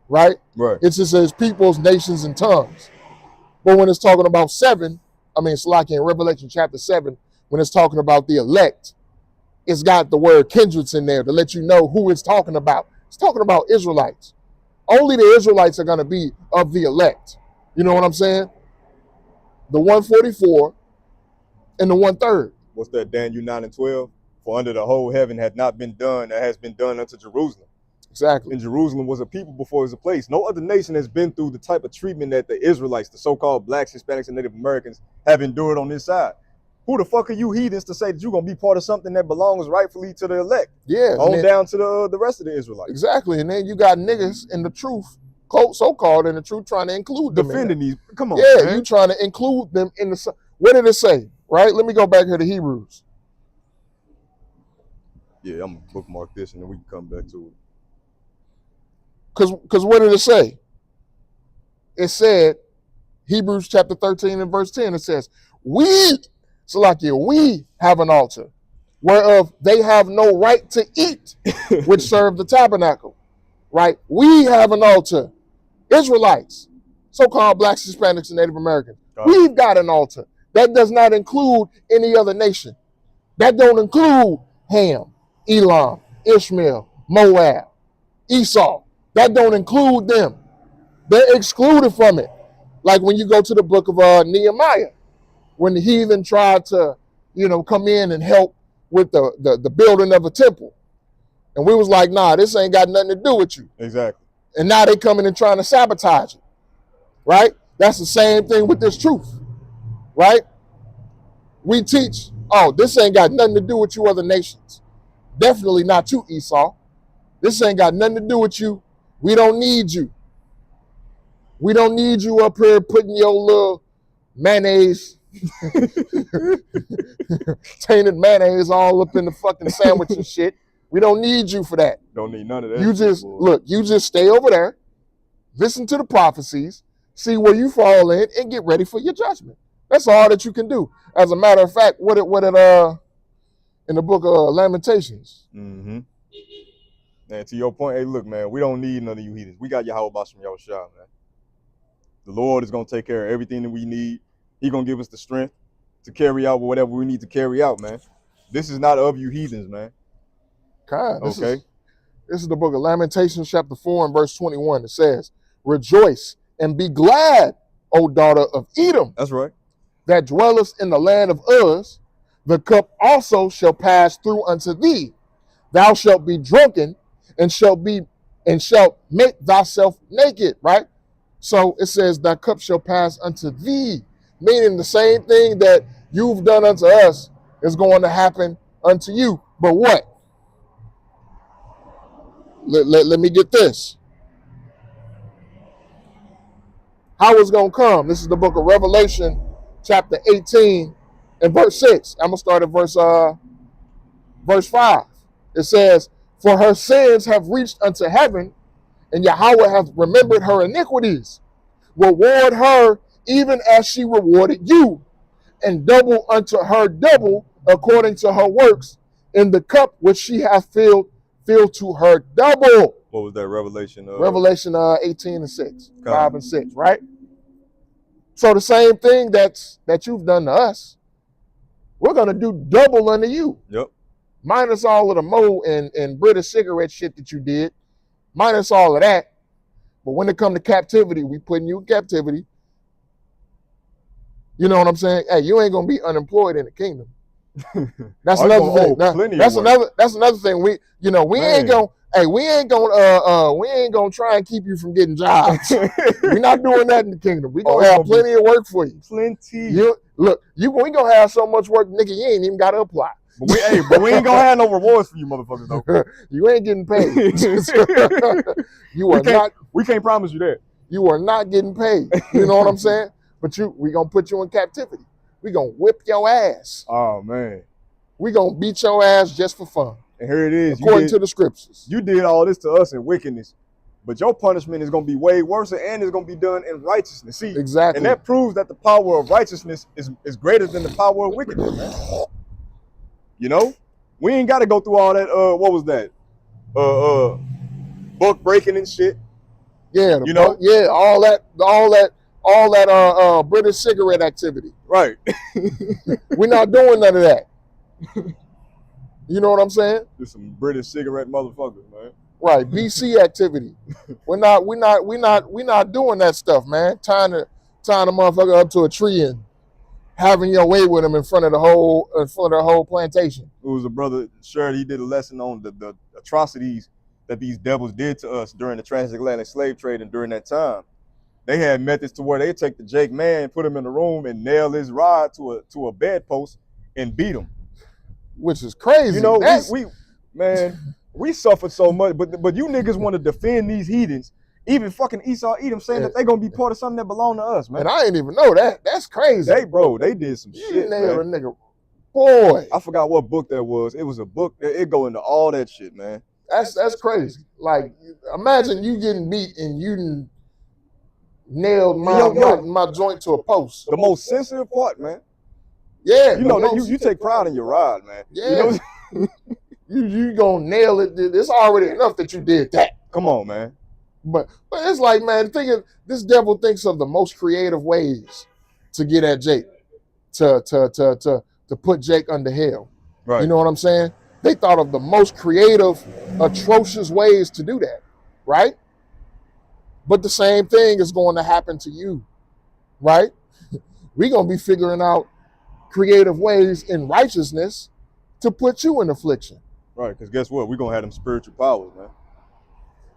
right? Right. It just says peoples, nations, and tongues. But when it's talking about Salaki in Revelation chapter 7, when it's talking about the elect, it's got the word kindreds in there to let you know who it's talking about. It's talking about Israelites. Only the Israelites are going to be of the elect. You know what I'm saying? The 144 and the 1/3. What's that? Daniel 9:12. For under the whole heaven had not been done that has been done unto Jerusalem. Exactly. And Jerusalem was a people before it was a place. No other nation has been through the type of treatment that the Israelites, the so-called blacks, Hispanics, and Native Americans have endured on this side. Who the fuck are you heathens to say that you're going to be part of something that belongs rightfully to the elect? Yeah. On down to the rest of the Israelites. Exactly. And then you got niggas in the truth, so-called in the truth, trying to include them. Defending these. Come on, yeah, man. You trying to include them in the... What did it say? Right? Let me go back here to Hebrews. Yeah, I'm going to bookmark this and then we can come back to it. Because what did it say? It said, Hebrews chapter 13 and verse 10, it says, we have an altar, whereof they have no right to eat, which serve the tabernacle. Right? We have an altar. Israelites, so-called blacks, Hispanics, and Native Americans. We've got an altar. That does not include any other nation. That don't include Ham, Elam, Ishmael, Moab, Esau. That don't include them. They're excluded from it. Like when you go to the book of Nehemiah, when the heathen tried to, come in and help with the building of a temple. And we was like, nah, this ain't got nothing to do with you. Exactly. And now they coming and trying to sabotage it. Right? That's the same thing with this truth. Right? We teach, this ain't got nothing to do with you other nations. Definitely not you, Esau. This ain't got nothing to do with you. We don't need you. We don't need you up here putting your little mayonnaise, tainted mayonnaise all up in the fucking sandwich and shit. We don't need you for that. Don't need none of that. You just stay over there, listen to the prophecies, see where you fall in, and get ready for your judgment. That's all that you can do. As a matter of fact, what it in the book of Lamentations. Mm-hmm. And to your point, hey, look, man, we don't need none of you heathens. We got Yahweh Bashem Yahushua, man. The Lord is going to take care of everything that we need. He's going to give us the strength to carry out whatever we need to carry out, man. This is not of you heathens, man. This is the book of Lamentations, chapter 4 and verse 21. It says, rejoice and be glad, O daughter of Edom. That's right. That dwellest in the land of Uz. The cup also shall pass through unto thee. Thou shalt be drunken and shalt make thyself naked, right? So it says, thy cup shall pass unto thee, meaning the same thing that you've done unto us is going to happen unto you. But what? Let me get this. How it's going to come? This is the book of Revelation, chapter 18 and verse 6. I'm going to start at verse 5. It says, for her sins have reached unto heaven, and Yahweh hath remembered her iniquities. Reward her even as she rewarded you, and double unto her double according to her works, in the cup which she hath filled to her double. What was that, Revelation? Revelation 18 and 6, 5 and 6, right? So the same thing that you've done to us, we're going to do double unto you. Yep. minus all of the Mo and British cigarette shit that you did, minus all of that. But when it comes to captivity, we putting you in captivity. You know what I'm saying? Hey, you ain't gonna be unemployed in the kingdom. That's another thing. That's another thing. We ain't gonna try and keep you from getting jobs. We're not doing that in the kingdom. We gonna have plenty of work for you. Plenty. We gonna have so much work, nigga, you ain't even gotta apply. But we ain't gonna have no rewards for you motherfuckers though. You ain't getting paid. We can't promise you that. You are not getting paid. You know what I'm saying? But we gonna put you in captivity. We gonna whip your ass. Oh man. We gonna beat your ass just for fun. And here it is. According to the scriptures. You did all this to us in wickedness, but your punishment is gonna be way worse, and it's gonna be done in righteousness. See, exactly. And that proves that the power of righteousness is greater than the power of wickedness, man. You know? We ain't gotta go through all that what was that? Book breaking and shit. Yeah, all that British cigarette activity. Right. We're not doing none of that. You know what I'm saying? Just some British cigarette motherfuckers, man. Right, BC activity. We're not doing that stuff, man. Tying the motherfucker up to a tree and having your way with him in front of the whole plantation. It was a brother, sure, he did a lesson on the atrocities that these devils did to us during the transatlantic slave trade, and during that time, they had methods to where they take the Jake man, put him in the room, and nail his rod to a bedpost and beat him. Which is crazy. You know, we suffered so much, but you niggas want to defend these heathens. Even fucking Esau Edom saying that they gonna be part of something that belong to us, man. And I ain't even know that. That's crazy. They did some shit, man. A nigga. Boy. I forgot what book that was. It was a book. It go into all that shit, man. That's crazy. Like, imagine you getting beat and you nailed my joint to a post. The most sensitive part, man. Yeah. You know, you take pride in your rod, man. Yeah. You know, you gonna nail it. It's already enough that you did that. Come on, man. But it's like, man, this devil thinks of the most creative ways to get at Jake, to put Jake under hell. Right. You know what I'm saying? They thought of the most creative, atrocious ways to do that, right? But the same thing is going to happen to you, right? We're going to be figuring out creative ways in righteousness to put you in affliction. Right, because guess what? We're going to have them spiritual powers, man.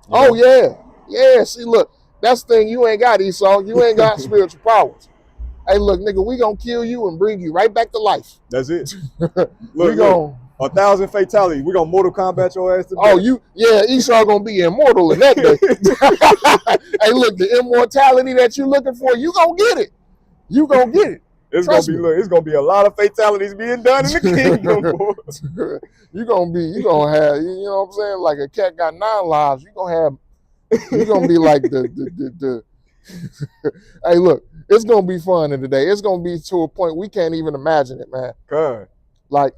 Oh, yeah. Yeah, see, look, that's the thing. You ain't got, Esau. You ain't got spiritual powers. Hey, look, nigga, we going to kill you and bring you right back to life. That's it. Look, 1,000 fatalities. We're going to Mortal Kombat your ass today. Oh, Esau going to be immortal in that day. Hey, look, the immortality that you looking for, you going to get it. You going to get it. It's gonna be a lot of fatalities being done in the kingdom. You're gonna have, you know what I'm saying? Like a cat got 9 lives. You're gonna be like the Hey, look, it's gonna be fun in the day. It's gonna be to a point we can't even imagine it, man. God. Like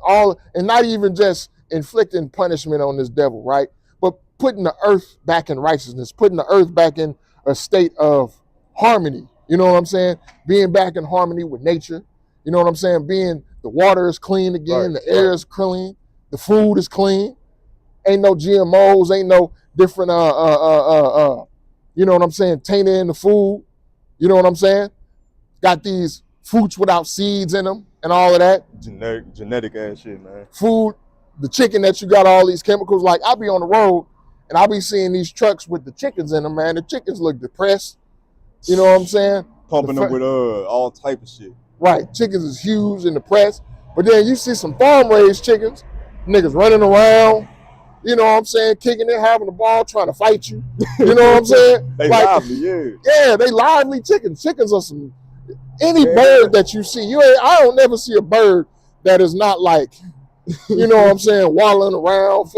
and not even just inflicting punishment on this devil, right? But putting the earth back in righteousness, putting the earth back in a state of harmony. You know what I'm saying? Being back in harmony with nature. You know what I'm saying? The water is clean again, the air is clean, the food is clean. Ain't no GMOs, ain't no different you know what I'm saying, tainted in the food. You know what I'm saying? Got these fruits without seeds in them and all of that. Genetic ass shit, man. Food, the chicken that you got all these chemicals. Like, I'll be on the road and I'll be seeing these trucks with the chickens in them, man. The chickens look depressed. You know what I'm saying? Pumping them with all type of shit. Right. Chickens is huge in the press. But then you see some farm-raised chickens, niggas running around, you know what I'm saying, kicking it, having the ball, trying to fight you. You know what I'm saying? They lively, yeah. Yeah, they lively chickens. Chickens are any bird that you see. I don't never see a bird that is not like, you know what I'm saying, waddling around,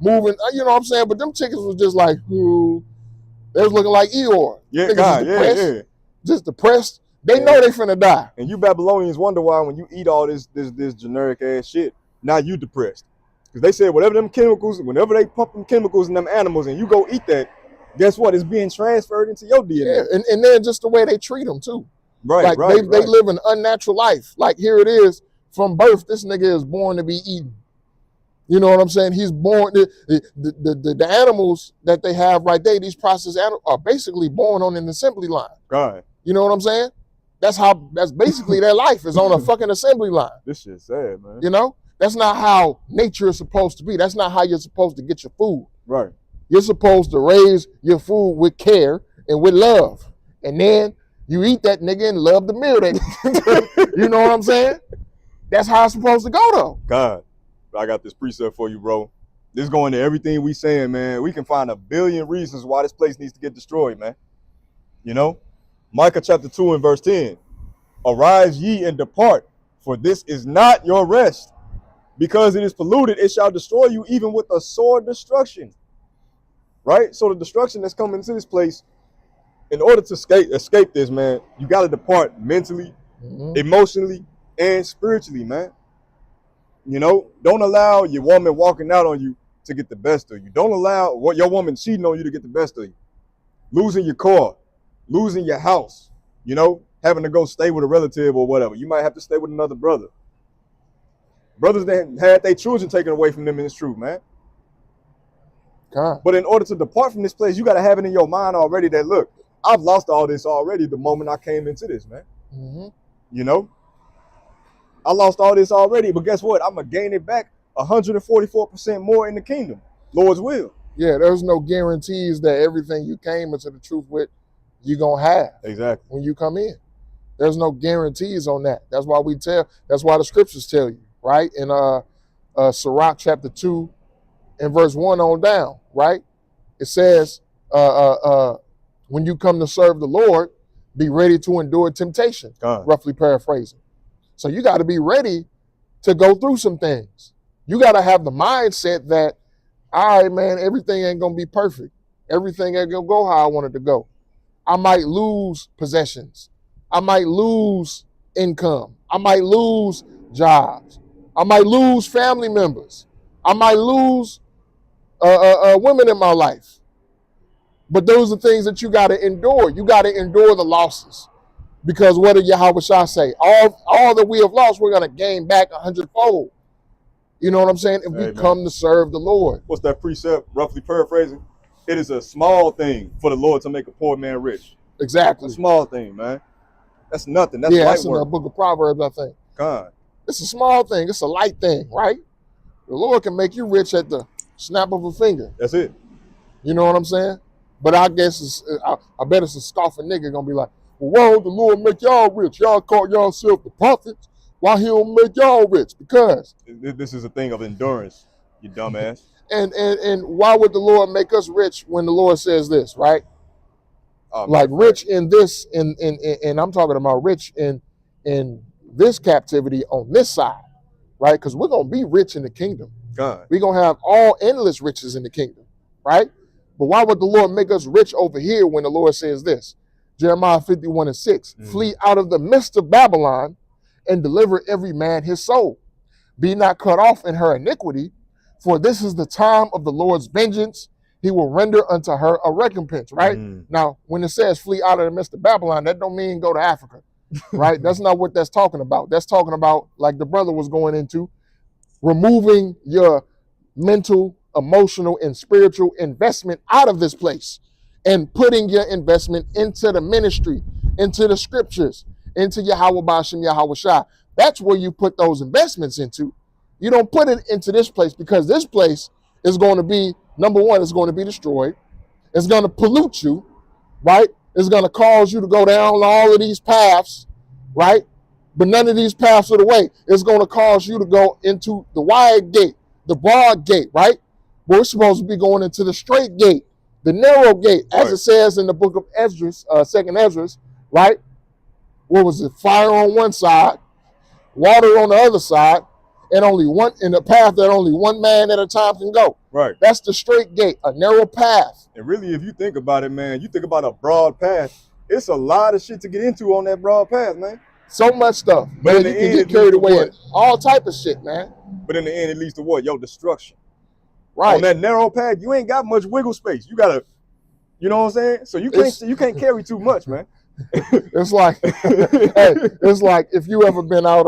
moving, you know what I'm saying? But them chickens was just like, they was looking like Eeyore. Yeah, God, yeah. Just depressed. They know they finna die. And you Babylonians wonder why when you eat all this generic ass shit, now you depressed. Because they said whenever they pump them chemicals in them animals and you go eat that, guess what? It's being transferred into your DNA. Yeah, and then just the way they treat them too. Right, like they live an unnatural life. Like, here it is, from birth, this nigga is born to be eaten. You know what I'm saying? He's born, the animals that they have right there, these processed animals are basically born on an assembly line. God. You know what I'm saying? That's basically their life is on a fucking assembly line. This shit's sad, man. You know? That's not how nature is supposed to be. That's not how you're supposed to get your food. Right. You're supposed to raise your food with care and with love. And then you eat that nigga and love the meal that you know what I'm saying? That's how it's supposed to go though. God, I got this precept for you, bro. This going to everything we saying, man. We can find a billion reasons why this place needs to get destroyed, man. You know? Micah chapter 2 and verse 10. Arise ye and depart, for this is not your rest. Because it is polluted, it shall destroy you even with a sore destruction. Right? So the destruction that's coming into this place, in order to escape this, man, you got to depart mentally, emotionally, and spiritually, man. You know, don't allow your woman walking out on you to get the best of you. Don't allow your woman cheating on you to get the best of you. Losing your car, losing your house, you know, having to go stay with a relative or whatever. You might have to stay with another brother. Brothers that had their children taken away from them in this truth, man. God. But in order to depart from this place, you got to have it in your mind already that, look, I've lost all this already the moment I came into this, man. You know? I lost all this already, but guess what? I'm going to gain it back 144% more in the kingdom. Lord's will. Yeah, there's no guarantees that everything you came into the truth with, you're going to have. Exactly. When you come in. There's no guarantees on that. That's why that's why the scriptures tell you, right? In Sirach chapter 2 and verse 1 on down, right? It says, when you come to serve the Lord, be ready to endure temptation, roughly paraphrasing. So you got to be ready to go through some things. You got to have the mindset that, all right, man, everything ain't going to be perfect. Everything ain't going to go how I want it to go. I might lose possessions. I might lose income. I might lose jobs. I might lose family members. I might lose women in my life. But those are things that you got to endure. You got to endure the losses. Because what did Yahweh Shah say? All that we have lost, we're going to gain back 100-fold. You know what I'm saying? If we come to serve the Lord. What's that precept? Roughly paraphrasing. It is a small thing for the Lord to make a poor man rich. Exactly. It's a small thing, man. That's nothing. That's light that's work. In the book of Proverbs, I think. God. It's a small thing. It's a light thing, right? The Lord can make you rich at the snap of a finger. That's it. You know what I'm saying? But I guess I bet it's a scoffing nigga gonna be like, well, why don't the Lord make y'all rich? Y'all call yourself the prophets. Why he don't make y'all rich? Because this is a thing of endurance, you dumbass. and why would the Lord make us rich when the Lord says this, right? Like rich in this, and I'm talking about rich in this captivity on this side, right? Because we're gonna be rich in the kingdom. God. We're gonna have all endless riches in the kingdom, right? But why would the Lord make us rich over here when the Lord says this? Jeremiah 51:6, flee out of the midst of Babylon and deliver every man his soul. Be not cut off in her iniquity, for this is the time of the Lord's vengeance. He will render unto her a recompense, right? Now, when it says flee out of the midst of Babylon, that don't mean go to Africa, right? That's not what that's talking about. That's talking about, like the brother was going into, removing your mental, emotional, and spiritual investment out of this place and putting your investment into the ministry, into the scriptures, into Yahweh Bashem, Yahweh Shah. That's where you put those investments into. You don't put it into this place because this place is going to be, number one, it's going to be destroyed. It's going to pollute you, right? It's going to cause you to go down all of these paths, right? But none of these paths are the way. It's going to cause you to go into the wide gate, the broad gate, right? We're supposed to be going into the straight gate, the narrow gate, as it says in the book of Esdras, 2nd Esdras, right? What was it? Fire on one side, water on the other side, and only one in a path that only one man at a time can go. Right. That's the straight gate, a narrow path. And really, if you think about it, man, you think about a broad path, it's a lot of shit to get into on that broad path, man. So much stuff. But you can get carried away in all type of shit, man. But in the end, it leads to what? Your destruction. Right. On that narrow path, you ain't got much wiggle space. You gotta, you know what I'm saying? So you can't carry too much, man. It's like, hey, it's like if you ever been out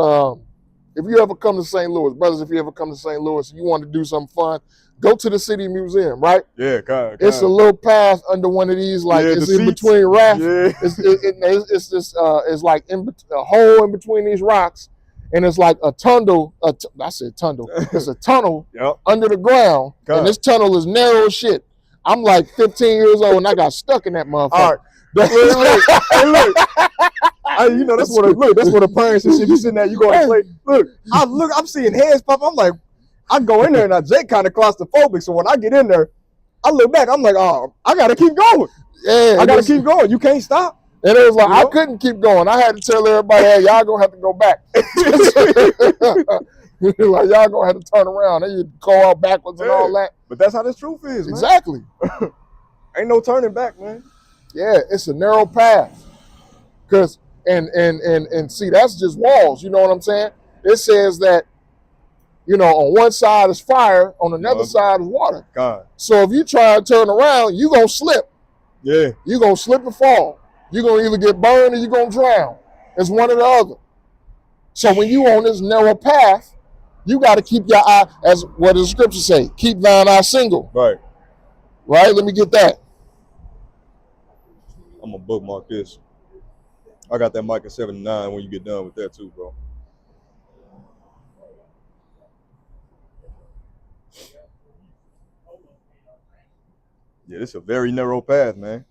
If you ever come to St. Louis, brothers, if you ever come to St. Louis and you want to do something fun, go to the City Museum, right? Yeah, God. It's a little path under one of these, like it's in seats. between rafts. Yeah. It's this it's like a hole in between these rocks, and it's like a tunnel. I said tunnel. It's a tunnel Yep. under the ground, and this tunnel is narrow as shit. I'm like 15 years old and I got stuck in that motherfucker. All right. Hey, look. You know, that's what the parents and shit be sitting there. You go and play. I'm seeing heads pop. I'm like, I go in there and Jake kind of claustrophobic. So when I get in there, I look back. I'm like, oh, I gotta keep going. Yeah, I gotta keep going. You can't stop. And it was like, I couldn't keep going. I had to tell everybody, hey, y'all gonna have to go back. Like, y'all gonna have to turn around. And you go out backwards and all that. But that's how this truth is, man. Exactly. Ain't no turning back, man. Yeah, it's a narrow path. Cause and see, that's just walls. You know what I'm saying? It says that, you know, on one side is fire, on another side is water. God. So if you try to turn around, you gonna slip. Yeah. You gonna slip and fall. You're gonna either get burned or you're gonna drown. It's one or the other. So when you on this narrow path, you got to keep your eye, as what does the scripture say? Keep thine eye single. Right. Right? Let me get that. I'm going to bookmark this. I got that Micah 7:9 when you get done with that too, bro. Yeah, this is a very narrow path, man.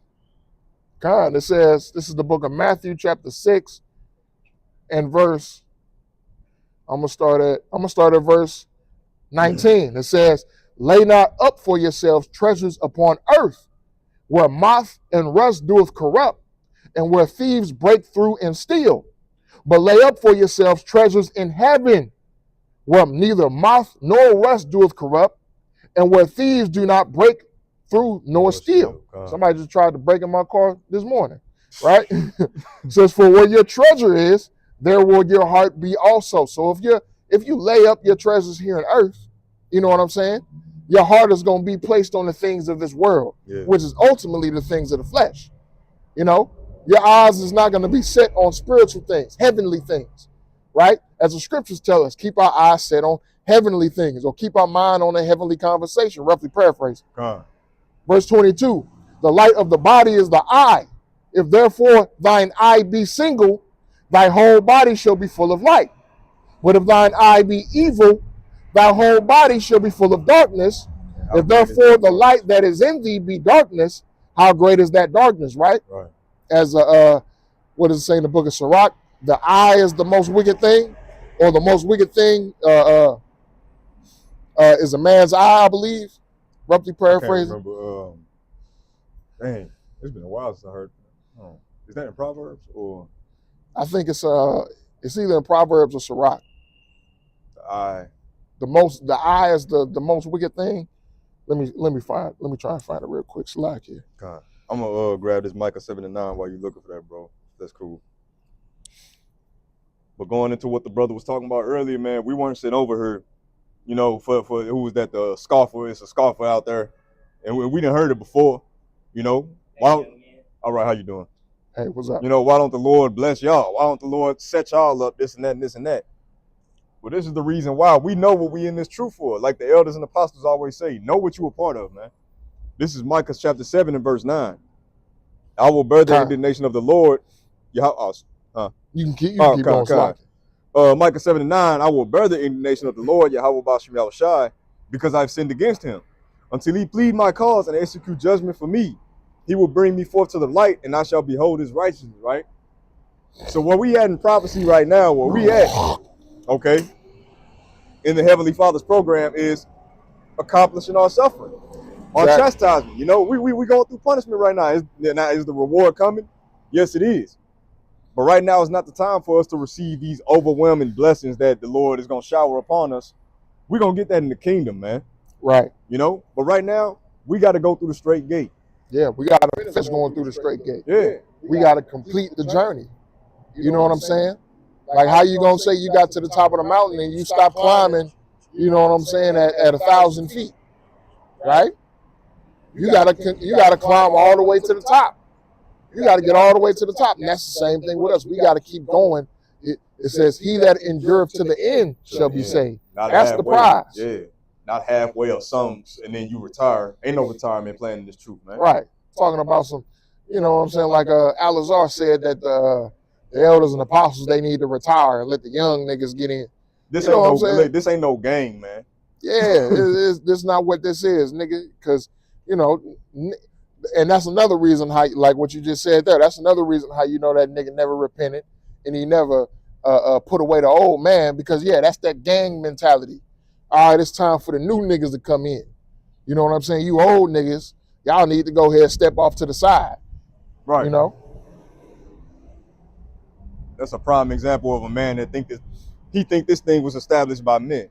God, it says, this is the book of Matthew, chapter 6, and verse, I'm gonna start at verse 19. It says, lay not up for yourselves treasures upon earth, where moth and rust doeth corrupt, and where thieves break through and steal. But lay up for yourselves treasures in heaven, where neither moth nor rust doeth corrupt, and where thieves do not break through nor steal. Somebody just tried to break in my car this morning, right? Says, for where your treasure is, there will your heart be also. So if you lay up your treasures here on earth, you know what I'm saying? Your heart is going to be placed on the things of this world, which is ultimately the things of the flesh. You know, your eyes is not going to be set on spiritual things, heavenly things, right? As the scriptures tell us, keep our eyes set on heavenly things, or keep our mind on a heavenly conversation, roughly paraphrasing. Verse 22, the light of the body is the eye. If therefore thine eye be single, thy whole body shall be full of light. But if thine eye be evil, thy whole body shall be full of darkness. If therefore the light that is in thee be darkness, how great is that darkness, right? Right. As what does it say in the book of Sirach? The eye is the most wicked thing, or the most wicked thing is a man's eye, I believe. Roughly paraphrasing. I can't remember. Dang, it's been a while since I heard. Is that in Proverbs or? I think it's either in Proverbs or Sirach. The eye. The eye is the most wicked thing. Let me try and find it real quick. Slack here. God. I'm gonna grab this Micah 7:9 while you're looking for that, bro. That's cool. But going into what the brother was talking about earlier, man, we weren't sitting over here, you know, for who was that, the scoffer? It's a scoffer out there, and we didn't heard it before, you know. All right, how you doing? Hey, what's up? You know, why don't the Lord bless y'all? Why don't the Lord set y'all up, this and that and this and that? Well, this is the reason why. We know what we in this truth for. Like the elders and apostles always say, know what you a part of, man. This is Micah chapter 7 and verse 9. I will bear the indignation of the Lord. You can keep going slacking. Micah 7 and 9, I will bear the indignation of the Lord, Yahweh Bashim Yahushai, because I've sinned against him. Until he plead my cause and execute judgment for me, he will bring me forth to the light, and I shall behold his righteousness, right? So where we at in prophecy right now, where we at, okay, in the Heavenly Father's program is accomplishing our suffering, our chastisement. You know, we going through punishment right now. Is the reward coming? Yes, it is. But right now is not the time for us to receive these overwhelming blessings that the Lord is going to shower upon us. We're going to get that in the kingdom, man. Right. You know, but right now, we got to go through the straight gate. Yeah, we got to finish going through the straight gate. Yeah. We got to complete the journey. You know what I'm saying? Like, how you going to say you got to the top of the mountain and you stop climbing, you know what I'm saying, at 1,000 feet, right? You got to climb all the way to the top. You got to get all the way to the top. And that's the same thing with us. We got to keep going, It says, he that endureth to the end shall be saved. That's the prize. Yeah. Not halfway or some, and then you retire. Ain't no retirement plan in this truth, man. Right. Talking about some, you know what I'm saying? Like Alazar said that the elders and apostles, they need to retire and let the young niggas get in. This ain't no gang, man. Yeah, this is not what this is, nigga. Because, you know, and that's another reason how, like what you just said there, that's another reason how you know that nigga never repented and he never put away the old man, because, yeah, that's that gang mentality. All right, it's time for the new niggas to come in. You know what I'm saying? You old niggas, y'all need to go ahead and step off to the side. Right. You know? That's a prime example of a man that think this thing was established by men.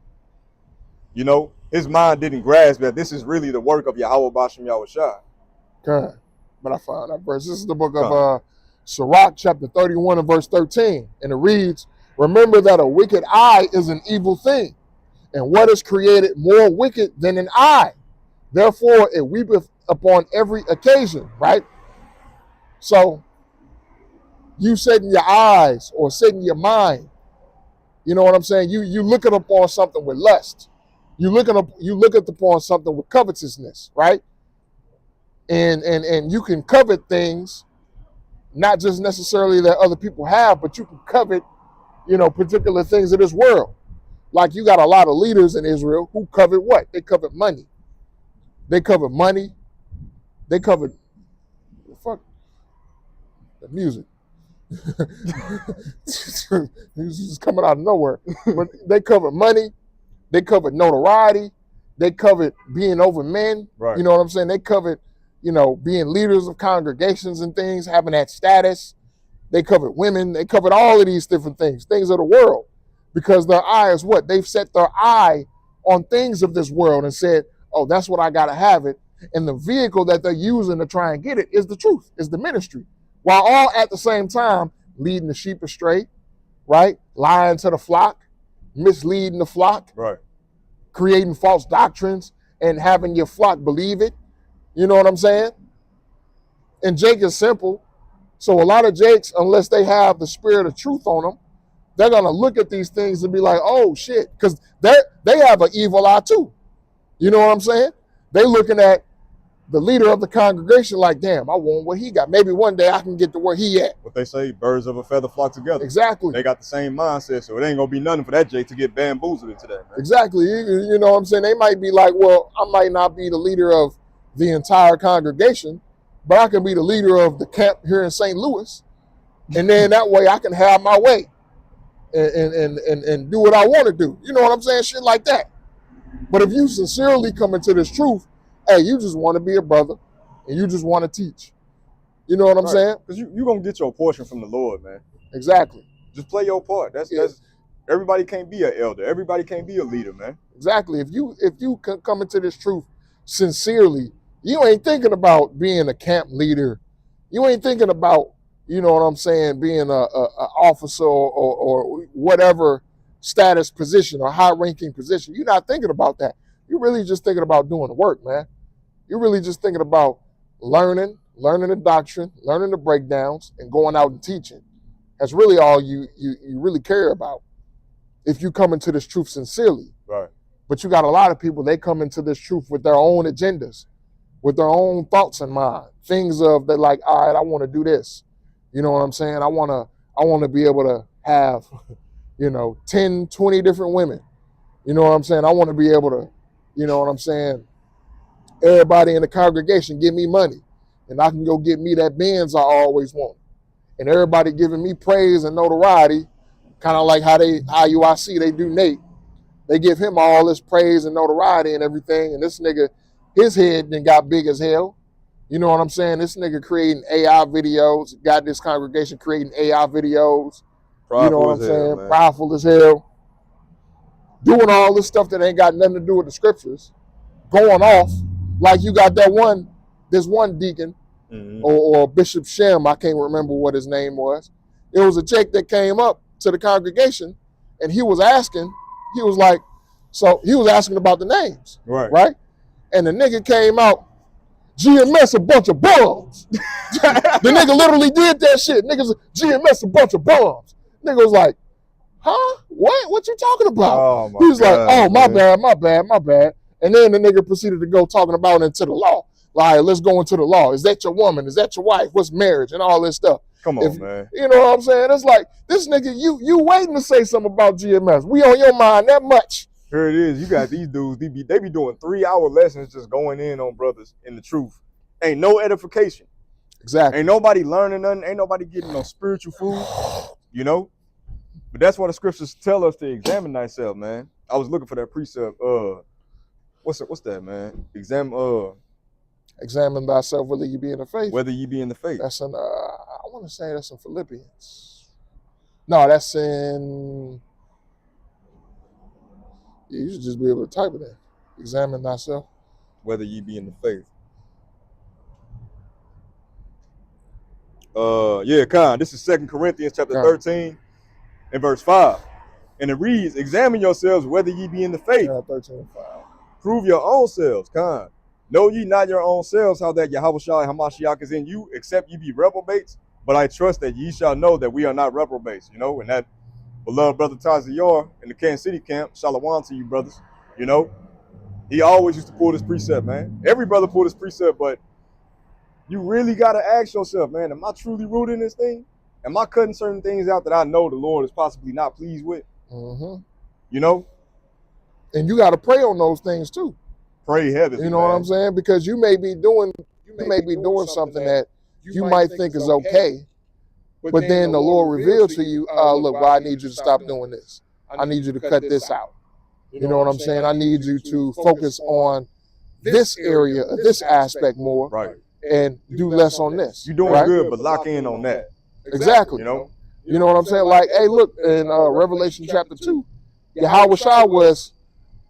You know, his mind didn't grasp that this is really the work of Yahweh Bashem Yahushua. Okay. But I found that verse. This is the book of Sirach, chapter 31 and verse 13. And it reads, remember that a wicked eye is an evil thing, and what is created more wicked than an eye? Therefore, it weepeth upon every occasion, right? So, you setting your eyes or setting your mind, you know what I'm saying? You looking upon something with lust. You looking upon something with covetousness, right? And you can covet things, not just necessarily that other people have, but you can covet, you know, particular things of this world. Like you got a lot of leaders in Israel who covet what? They covet money. They covet money. They covet, fuck, the music. It's just coming out of nowhere. But they covet money. They covet notoriety. They covet being over men. Right. You know what I'm saying? They covet, you know, being leaders of congregations and things, having that status. They covet women. They covet all of these different things of the world. Because their eye is what? They've set their eye on things of this world and said, oh, that's what I got to have it. And the vehicle that they're using to try and get it is the truth, is the ministry. While all at the same time leading the sheep astray, right? Lying to the flock, misleading the flock, right? Creating false doctrines and having your flock believe it. You know what I'm saying? And Jake is simple. So a lot of Jakes, unless they have the spirit of truth on them, they're going to look at these things and be like, oh, shit, because they have an evil eye too. You know what I'm saying? They looking at the leader of the congregation like, damn, I want what he got. Maybe one day I can get to where he at. What they say, birds of a feather flock together. Exactly. They got the same mindset, so it ain't going to be nothing for that Jake to get bamboozled into that, man. Exactly. You know what I'm saying? They might be like, well, I might not be the leader of the entire congregation, but I can be the leader of the camp here in St. Louis. And then that way I can have my way. And do what I want to do. You know what I'm saying? Shit like that. But if you sincerely come into this truth, hey, you just want to be a brother and you just want to teach. You know what I'm saying? Because you're going to get your portion from the Lord, man. Exactly. Just play your part. That's everybody can't be an elder. Everybody can't be a leader, man. Exactly. If you come into this truth sincerely, you ain't thinking about being a camp leader. You ain't thinking about, you know what I'm saying, being a officer or whatever status position or high-ranking position. You're not thinking about that. You're really just thinking about doing the work, man. You're really just thinking about learning the doctrine, learning the breakdowns, and going out and teaching. That's really all you really care about if you come into this truth sincerely. Right. But you got a lot of people, they come into this truth with their own agendas, with their own thoughts in mind. Things of that, like, all right, I want to do this. You know what I'm saying? I want to be able to have, 10, 20 different women. You know what I'm saying? I want to be able to, you know what I'm saying? Everybody in the congregation give me money, and I can go get me that Benz I always want. And everybody giving me praise and notoriety, kind of like how IUIC, they do Nate. They give him all this praise and notoriety and everything, and this nigga, his head then got big as hell. You know what I'm saying? This nigga creating AI videos, got this congregation creating AI videos. Prideful, you know what I'm saying? Man. Prideful as hell. Doing all this stuff that ain't got nothing to do with the scriptures. Going off like you got this one deacon or Bishop Shem, I can't remember what his name was. It was a chick that came up to the congregation and he was asking about the names. Right? And the nigga came out, GMS a bunch of bums. The nigga literally did that shit. Niggas, GMS a bunch of bums. Nigga was like, huh? What you talking about? Oh my He was like, God, oh, my man. bad. And then the nigga proceeded to go talking about into the law. Like, let's go into the law. Is that your woman? Is that your wife? What's marriage? And all this stuff. Come on, man. You know what I'm saying? It's like, this nigga, you waiting to say something about GMS. We on your mind that much. Here it is. You got these dudes, they be doing 3-hour lessons just going in on brothers in the truth. Ain't no edification. Exactly. Ain't nobody learning nothing. Ain't nobody getting no spiritual food, you know? But that's why the scriptures tell us to examine thyself, man. I was looking for that precept. What's that, man? Examine thyself whether you be in the faith. Whether you be in the faith. That's in, I want to say that's in Philippians. No, that's in, you should just be able to type it in. Examine thyself. Whether you be in the faith. This is 2 Corinthians chapter 13 and verse 5. And it reads, examine yourselves whether ye be in the faith. 13:5. Prove your own selves, Know ye not your own selves how that Yahushua Hamashiach is in you, except ye be reprobates? But I trust that ye shall know that we are not reprobates, and that beloved brother Tazior in the Kansas City camp, shalom to you brothers, he always used to pull this precept, man. Every brother pulled this precept, but you really got to ask yourself, man, am I truly rooted in this thing? Am I cutting certain things out that I know the Lord is possibly not pleased with? Mm-hmm. And you got to pray on those things too. Pray heavily. You know what I'm saying? Because you may be doing something that you might think is okay, but then the Lord revealed to you, look, well, I need you to stop doing this. I need you to cut this out. You know what I'm saying? I need you to focus on this area, this aspect more, right, and do less on this. You're doing good, but lock in on that. Exactly. You know what I'm saying? Like, hey, look, in Revelation chapter 2, Yahushua was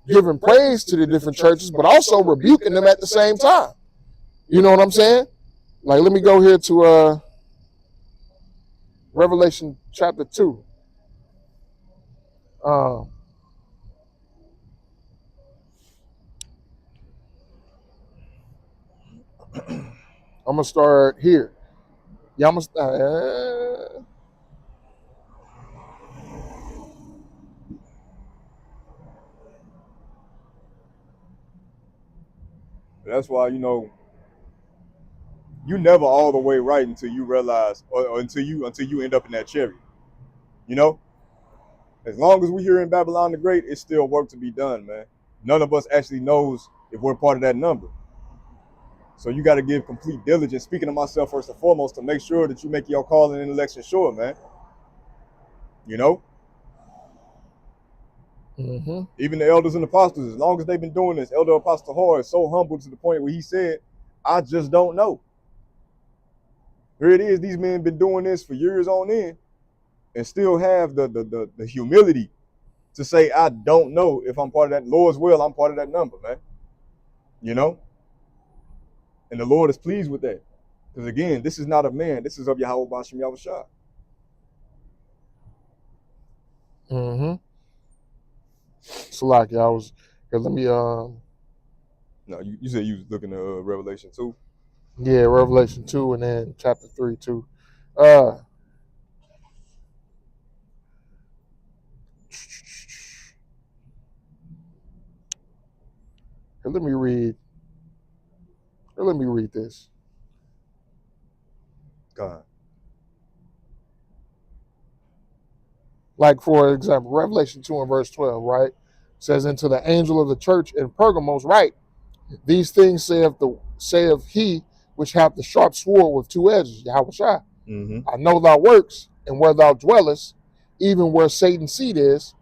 giving praise to the different churches, but also rebuking them at the same time. You know what I'm saying? Like, let me go here to Revelation chapter 2. I'm going to start here. That's why, you never all the way right until you realize, or until you end up in that chariot. As long as we're here in Babylon the Great, it's still work to be done, man. None of us actually knows if we're part of that number. So you got to give complete diligence, speaking to myself first and foremost, to make sure that you make your calling and election sure, man. Mm-hmm. Even the elders and apostles, as long as they've been doing this, Elder Apostle Hall is so humble to the point where he said, I just don't know. Here it is, these men been doing this for years on end and still have the humility to say, I don't know if I'm part of that. Lord's will, I'm part of that number, man. And the Lord is pleased with that. Because again, this is not of man, this is of Yahweh Bashim Yahushua. Mm-hmm. So like, let me No, you said you was looking at Revelation 2. Yeah, Revelation 2 and then chapter 3 too. Let me read this. God. Like, for example, Revelation 2 and verse 12, right? It says, "Unto the angel of the church in Pergamos write, these things saith he which hath the sharp sword with two edges, Yahushua. Mm-hmm. I know thy works, and where thou dwellest, even where Satan's seat is,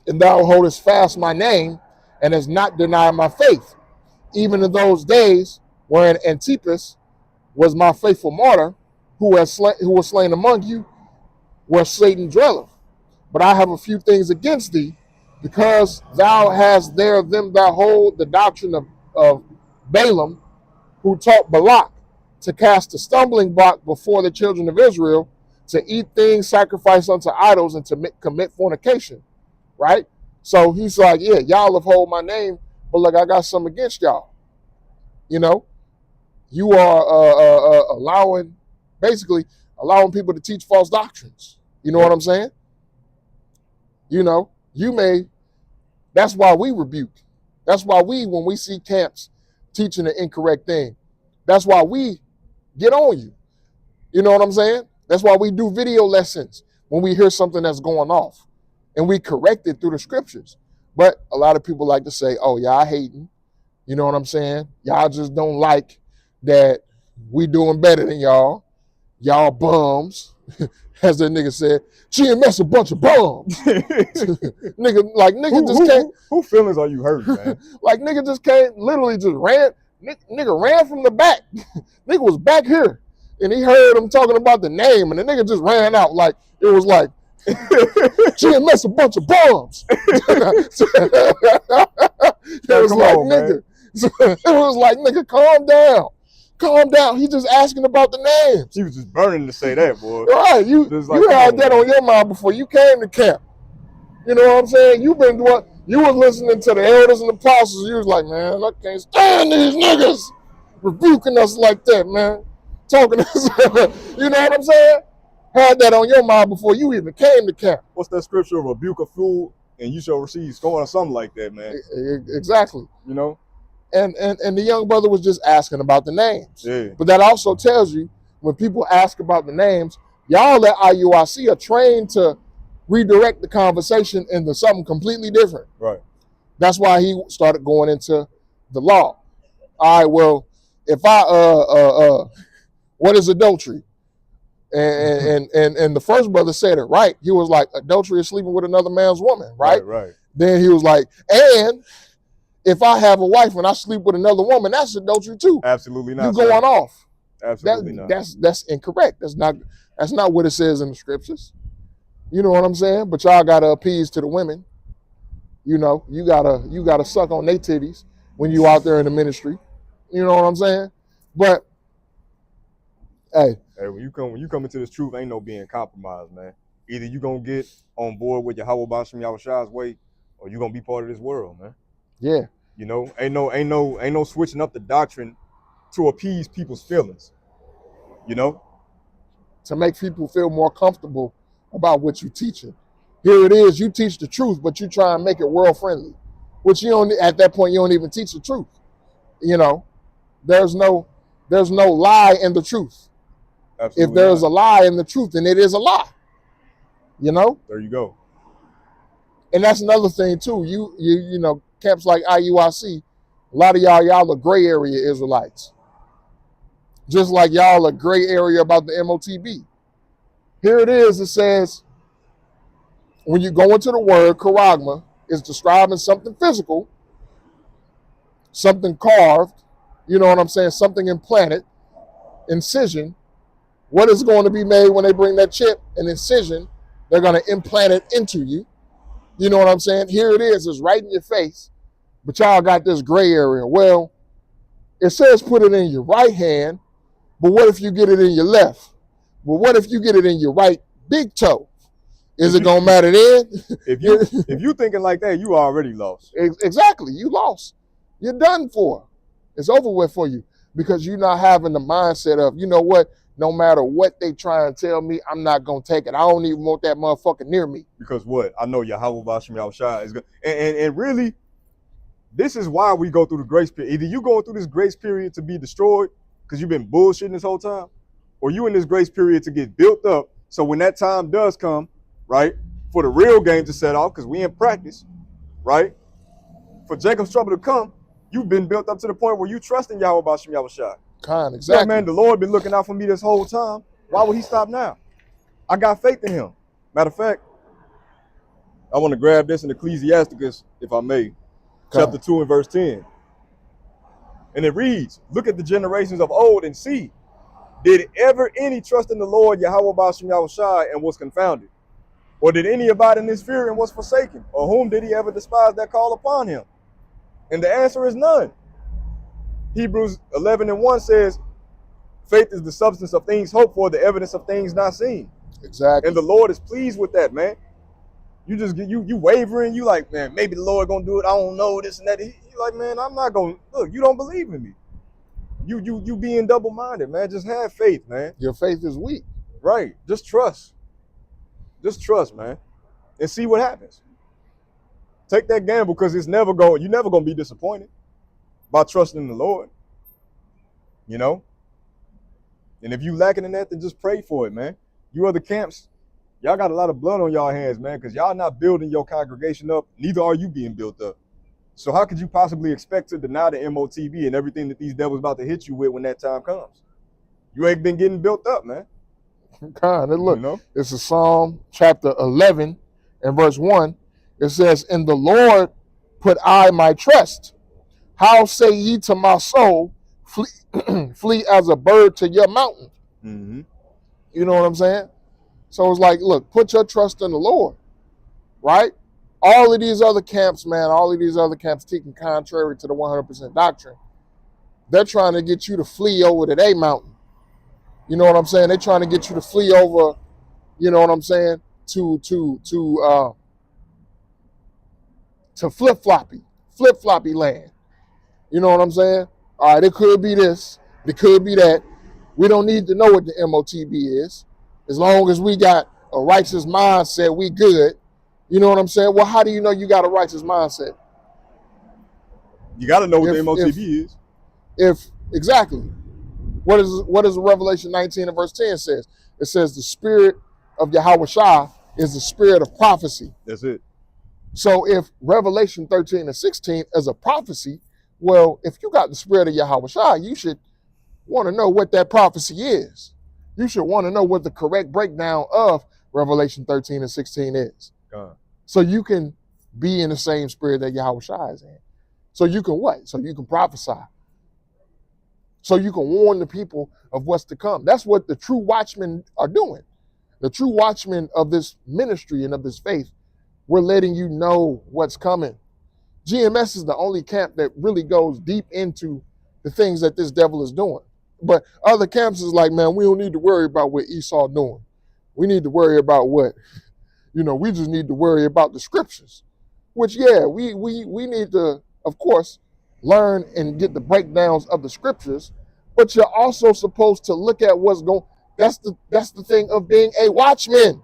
and thou holdest fast my name, and hast not denied my faith, even in those days wherein Antipas was my faithful martyr, who was slain among you, where Satan dwelleth. But I have a few things against thee, because thou hast there them that hold the doctrine of Balaam, who taught Balak to cast a stumbling block before the children of Israel, to eat things sacrificed unto idols, and to commit fornication." Right? So he's like, yeah, y'all have hold my name, but look, I got something against y'all. You are allowing people to teach false doctrines. You know what I'm saying? That's why we rebuke. That's why when we see camps teaching the incorrect thing, that's why we get on you. You know what I'm saying? That's why we do video lessons when we hear something that's going off, and we correct it through the scriptures. But a lot of people like to say, oh, y'all hating. You know what I'm saying? Y'all just don't like that we doing better than y'all. Y'all bums. As that nigga said, GMS a bunch of bums. Nigga just can't. Who feelings are you hurting, man? Like nigga just can't, literally just ran. Nigga ran from the back. Nigga was back here. And he heard him talking about the name, and the nigga just ran out like it was like GMS a bunch of bums. It was like, nigga, calm down. Calm down. He just asking about the names. He was just burning to say that, boy. Right. You had that on your mind before you came to camp. You know what I'm saying? You was listening to the elders and the apostles. You was like, man, I can't stand these niggas rebuking us like that, man. Talking to us. You know what I'm saying? Had that on your mind before you even came to camp. What's that scripture? Rebuke a fool and you shall receive scorn or something like that, man. Exactly. You know? And the young brother was just asking about the names. Yeah. But that also tells you, when people ask about the names, y'all at IUIC are trained to redirect the conversation into something completely different. Right. That's why he started going into the law. All right, well, if what is adultery? And the first brother said it right. He was like, adultery is sleeping with another man's woman, right? Right. Then he was like, and if I have a wife and I sleep with another woman, that's adultery too. Absolutely not. You're going off. Absolutely not. That's incorrect. That's not what it says in the scriptures. You know what I'm saying? But y'all gotta appease to the women. You know, you gotta suck on their titties when you out there in the ministry. You know what I'm saying? But hey, when you come into this truth, ain't no being compromised, man. Either you gonna get on board with Yahweh Bashim Yahushua's way, or you gonna be part of this world, man. Yeah. You know, ain't no switching up the doctrine to appease people's feelings. You know? To make people feel more comfortable about what you're teaching. Here it is, you teach the truth, but you try and make it world friendly. Which at that point you don't even teach the truth. You know, there's no lie in the truth. Absolutely if there's not a lie in the truth, then it is a lie. You know? There you go. And that's another thing too. You know, camps like IUIC, a lot of y'all are gray area Israelites. Just like y'all are gray area about the MOTB. Here it is, it says, when you go into the word, charagma is describing something physical, something carved, you know what I'm saying, something implanted, incision. What is going to be made when they bring that chip, an incision, they're going to implant it into you. You know what I'm saying? Here it is, it's right in your face, but y'all got this gray area. Well, it says put it in your right hand, but what if you get it in your left? Well, what if you get it in your right big toe? Is it gonna matter then? If you thinking like that, you already lost. Exactly, you lost. You're done for. It's over with for you because you're not having the mindset of, you know what? No matter what they try and tell me, I'm not gonna take it. I don't even want that motherfucker near me. Because what? I know Yahweh Bashim Yahushua is good. And really, this is why we go through the grace period. Either you going through this grace period to be destroyed because you've been bullshitting this whole time, or you in this grace period to get built up. So when that time does come, right, for the real game to set off, because we in practice, right, for Jacob's trouble to come, you've been built up to the point where you trust in Yahweh Bashim Yahushua. Exactly. Yeah, man, the Lord been looking out for me this whole time. Why would he stop now? I got faith in him. Matter of fact, I want to grab this in Ecclesiasticus, if I may, chapter 2 and verse 10. And it reads, look at the generations of old and see, did ever any trust in the Lord Yahweh Bashim Yahushua and was confounded? Or did any abide in his fear and was forsaken? Or whom did he ever despise that call upon him? And the answer is none. Hebrews 11 and 1 says, faith is the substance of things hoped for, the evidence of things not seen. Exactly. And the Lord is pleased with that, man. You just get you wavering, you like, man, maybe the Lord gonna do it. I don't know, this and that. You like, man, I'm not gonna look, you don't believe in me. You being double-minded, man. Just have faith, man. Your faith is weak. Right. Just trust. Just trust, man. And see what happens. Take that gamble, because you're never gonna be disappointed by trusting in the Lord. You know? And if you lacking in that, then just pray for it, man. You other camps, y'all got a lot of blood on y'all hands, man, because y'all not building your congregation up, neither are you being built up. So how could you possibly expect to deny the MOTB and everything that these devils about to hit you with when that time comes? You ain't been getting built up, man. God, look, You know? it's a Psalm chapter 11 and verse 1. It says, "In the Lord put I my trust. How say ye to my soul, flee, flee as a bird to your mountain?" Mm-hmm. You know what I'm saying? So it's like, look, put your trust in the Lord, right? All of these other camps, man, teaching contrary to the 100% doctrine. They're trying to get you to flee over to their mountain. You know what I'm saying? They're trying to get you to flee over, you know what I'm saying, to flip-floppy land. You know what I'm saying? All right, it could be this, it could be that. We don't need to know what the MOTB is. As long as we got a righteous mindset, we good. You know what I'm saying? Well, how do you know you got a righteous mindset? You got to know what the MOTB is. Exactly. What is Revelation 19 and verse 10 says? It says the spirit of Yahushua is the spirit of prophecy. That's it. So if Revelation 13 and 16 is a prophecy, well, if you got the spirit of Yahushua, you should want to know what that prophecy is. You should want to know what the correct breakdown of Revelation 13 and 16 is. So you can be in the same spirit that Yahushua is in. So you can what? So you can prophesy. So you can warn the people of what's to come. That's what the true watchmen are doing. The true watchmen of this ministry and of this faith, we're letting you know what's coming. GMS is the only camp that really goes deep into the things that this devil is doing. But other camps is like, man, we don't need to worry about what Esau doing. We need to worry about what, we just need to worry about the scriptures. Which, yeah, we need to, of course, learn and get the breakdowns of the scriptures, but you're also supposed to look at what's going. That's the thing of being a watchman.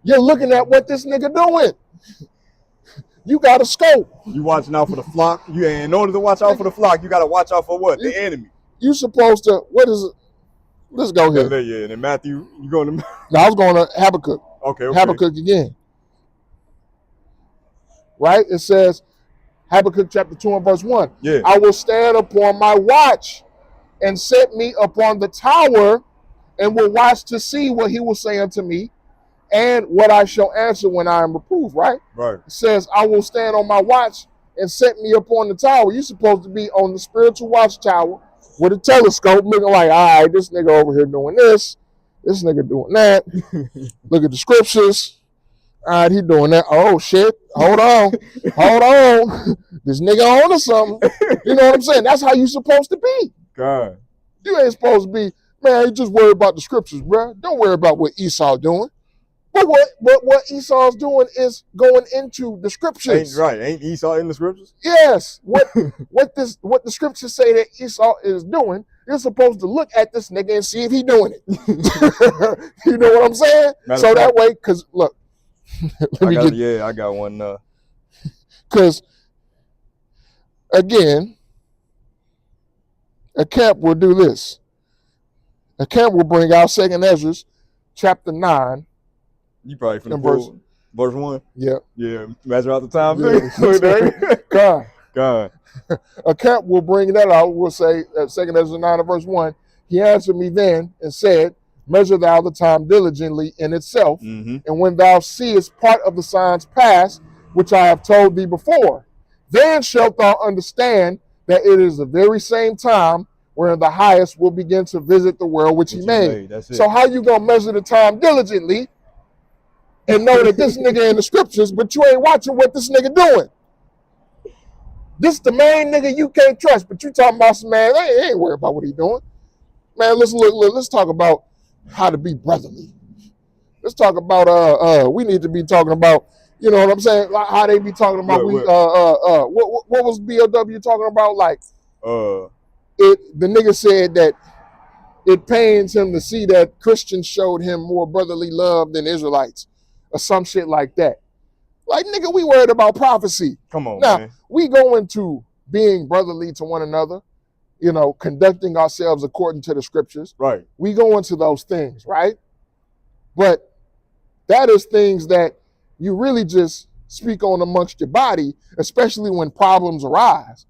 You're looking at what this nigga doing. You got a scope. You watching out for the flock. In order to watch out for the flock, you got to watch out for what? The enemy. You supposed to, what is it? Let's go here. Yeah, and then Matthew, you going to... No, I was going to Habakkuk. Okay. Habakkuk again. Right? It says, Habakkuk chapter 2 and verse 1. Yeah. I will stand upon my watch and set me upon the tower and will watch to see what he will say unto me and what I shall answer when I am reproved, right? Right. It says, I will stand on my watch and set me upon the tower. You're supposed to be on the spiritual watchtower with a telescope looking like, all right, this nigga over here doing this nigga doing that. Look at the scriptures. All right, he doing that. Oh, shit. Hold on. This nigga on to something. You know what I'm saying? That's how you supposed to be. God. You ain't supposed to be, man, you just worry about the scriptures, bro. Don't worry about what Esau doing. But what Esau's doing is going into the scriptures. Ain't Esau in the scriptures? Yes. What the scriptures say that Esau is doing, you're supposed to look at this nigga and see if he's doing it. You know what I'm saying? So that way, because look, I got one. Because again, a camp will do this. A camp will bring out 2nd Ezra chapter 9. You probably finna verse 1. Yeah. Yeah. Measure out the time. Yeah. God. God. A camp will bring that out. We'll say at 2nd Ezra 9 and verse 1. He answered me then and said, measure thou the time diligently in itself, and when thou seest part of the signs past, which I have told thee before, then shalt thou understand that it is the very same time wherein the highest will begin to visit the world which he made. So how you gonna measure the time diligently and know that this nigga in the scriptures, but you ain't watching what this nigga doing? This the main nigga you can't trust, but you talking about some man, they ain't worried about what he doing. Man, let's talk about how to be brotherly. Let's talk about we need to be talking about, you know what I'm saying, how they be talking about what was BOW talking about? Like the nigga said that it pains him to see that Christians showed him more brotherly love than Israelites or some shit like that. Like, nigga, we worried about prophecy. Come on, Now, man. we go into being brotherly to one another, you know, conducting ourselves according to the scriptures. Right. We go into those things, right? But that is things that you really just speak on amongst your body, especially when problems arise.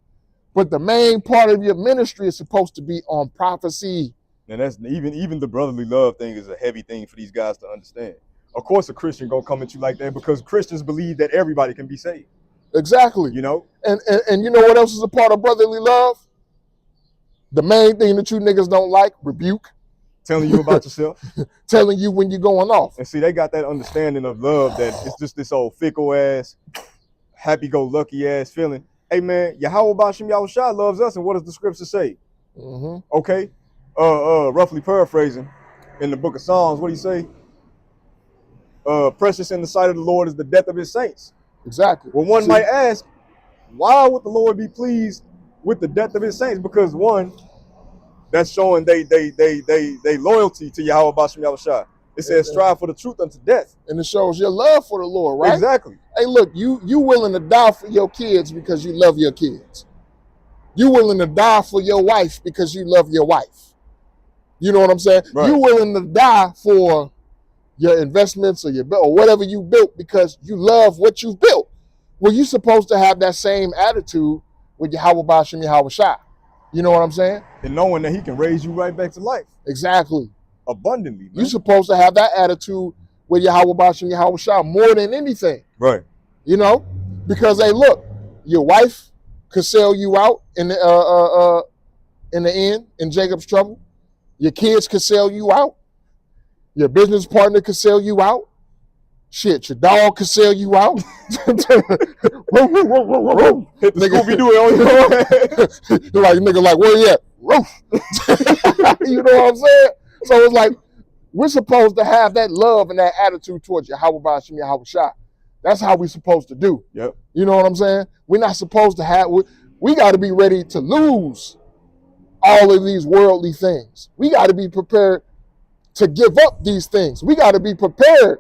But the main part of your ministry is supposed to be on prophecy. And that's even the brotherly love thing is a heavy thing for these guys to understand. Of course, a Christian gonna come at you like that because Christians believe that everybody can be saved. Exactly. You know? And you know what else is a part of brotherly love? The main thing that you niggas don't like, rebuke. Telling you about yourself. Telling you when you're going off. And see, they got that understanding of love that it's just this old fickle ass, happy-go-lucky ass feeling. Hey man, Yahweh Bashim Yahushua loves us, and what does the scripture say? Okay? Roughly paraphrasing, in the book of Psalms, what do you say? Precious in the sight of the Lord is the death of his saints. Exactly. Well, one might ask, why would the Lord be pleased with the death of his saints? Because one, that's showing they loyalty to Yahweh Bashim Yahushua. It says strive for the truth unto death. And it shows your love for the Lord, right? Exactly. Hey, look, you willing to die for your kids because you love your kids. You willing to die for your wife because you love your wife. You know what I'm saying? Right. You willing to die for your investments or or whatever you built because you love what you've built. Well, you're supposed to have that same attitude with Yahweh Bashim Yahushua. You know what I'm saying? And knowing that he can raise you right back to life. Exactly. Abundantly, man. You're supposed to have that attitude with Yahweh Bashim Yahushua more than anything. Right. You know? Because, hey, look, your wife could sell you out in the end, in Jacob's trouble. Your kids could sell you out. Your business partner could sell you out. Shit, your dog could sell you out. Hit the Scooby-Doo on your head. Like, nigga, like, where you at? You know what I'm saying? So it's like, we're supposed to have that love and that attitude towards Yahweh Bashim Yahushua. That's how we're supposed to do. Yep. You know what I'm saying? We're not supposed to have, we got to be ready to lose all of these worldly things. We got to be prepared to give up these things. We got to be prepared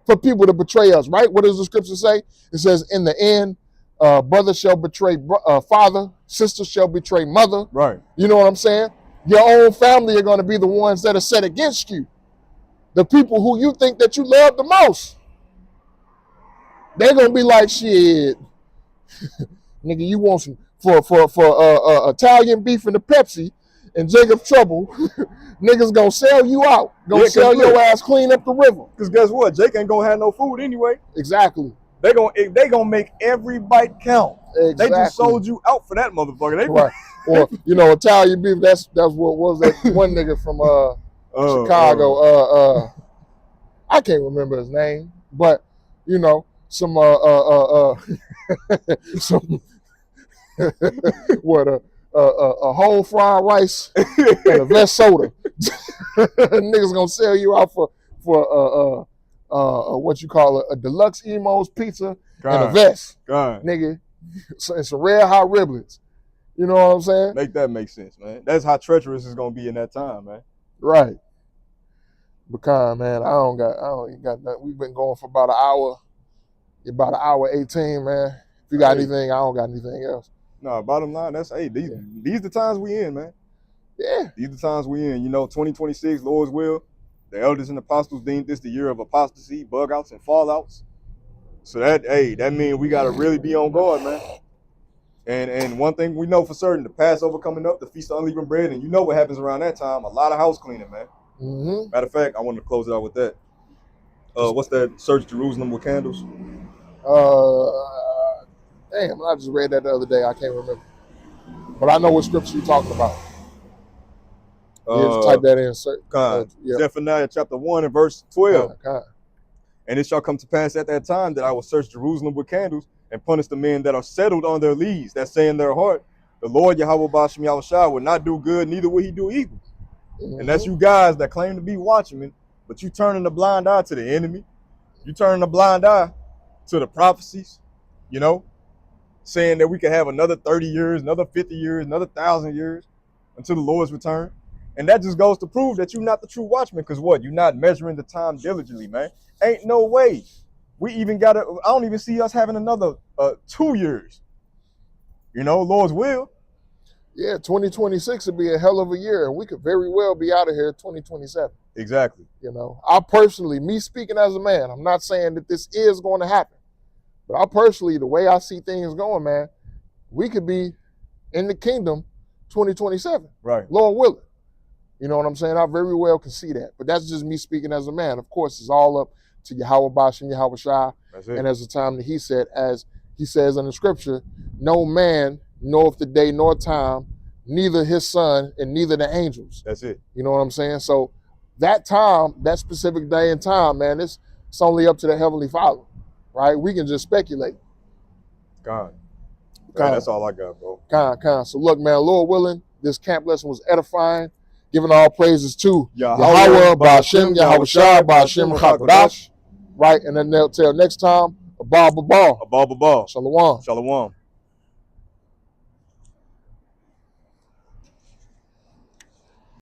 for people to betray us, right? What does the scripture say? It says, in the end, brother shall betray father, sister shall betray mother. Right. You know what I'm saying? Your own family are going to be the ones that are set against you. The people who you think that you love the most. They're going to be like, shit, nigga, you want some, for Italian beef and the Pepsi and Jacob's trouble, niggas going to sell you out. Going to sell your ass clean up the river. Because guess what? Jake ain't going to have no food anyway. Exactly. They gonna make every bite count. Exactly. They just sold you out for that motherfucker. Right. Or, you know, Italian beef, that's what was that one nigga from Chicago. I can't remember his name, but you know, some some what a whole fried rice and a vest soda. Niggas gonna sell you out for what you call a deluxe Emos pizza and a vest. Nigga, and some red hot riblets. You know what I'm saying? Make that make sense, man. That's how treacherous it's gonna be in that time, man. Right. Because, man, I don't got nothing. We've been going for about an hour 18, man. If you got anything, I don't got anything else. No, bottom line, that's these the times we in, man. Yeah. These the times we in. You know, 2026, Lord's will. The elders and apostles deemed this the year of apostasy, bug outs, and fallouts. So that means we gotta really be on guard, man. And one thing we know for certain, the Passover coming up, the Feast of Unleavened Bread, and you know what happens around that time, a lot of house cleaning, man. Mm-hmm. Matter of fact, I wanted to close it out with that. What's that? Search Jerusalem with candles? Damn, I just read that the other day. I can't remember. But I know what scripture you're talking about. Just type that in. Zephaniah chapter 1 and verse 12. God. And it shall come to pass at that time that I will search Jerusalem with candles and punish the men that are settled on their leads, that say in their heart, the Lord Yahweh Bashim Yahushua will not do good, neither will he do evil. Mm-hmm. And that's you guys that claim to be watchmen, but you turning a blind eye to the enemy. You turning a blind eye to the prophecies, you know, saying that we could have another 30 years, another 50 years, another 1,000 years until the Lord's return. And that just goes to prove that you're not the true watchman, because what? You're not measuring the time diligently, man. Ain't no way we even got to, I don't even see us having another 2 years. You know, Lord's will. Yeah, 2026 would be a hell of a year, and we could very well be out of here 2027. Exactly. You know, I personally, me speaking as a man, I'm not saying that this is going to happen, but I personally, the way I see things going, man, we could be in the kingdom 2027. Right. Lord willing. You know what I'm saying? I very well can see that. But that's just me speaking as a man. Of course, it's all up to Yahweh Bash and Yahweh Shai. That's it. And as the time that he said, as he says in the scripture, no man knoweth the day nor time, neither his son and neither the angels. That's it. You know what I'm saying? So that time, that specific day and time, man, it's only up to the Heavenly Father, right? We can just speculate. God. That's all I got, bro. So look, man, Lord willing, this camp lesson was edifying. Giving all praises to Yahweh, Ba'ashem, Yahweh Shai, Ba'ashem, Chakadash. Right, and then they'll tell next time, Abba, Abba. Abba. Shalom. Shalom.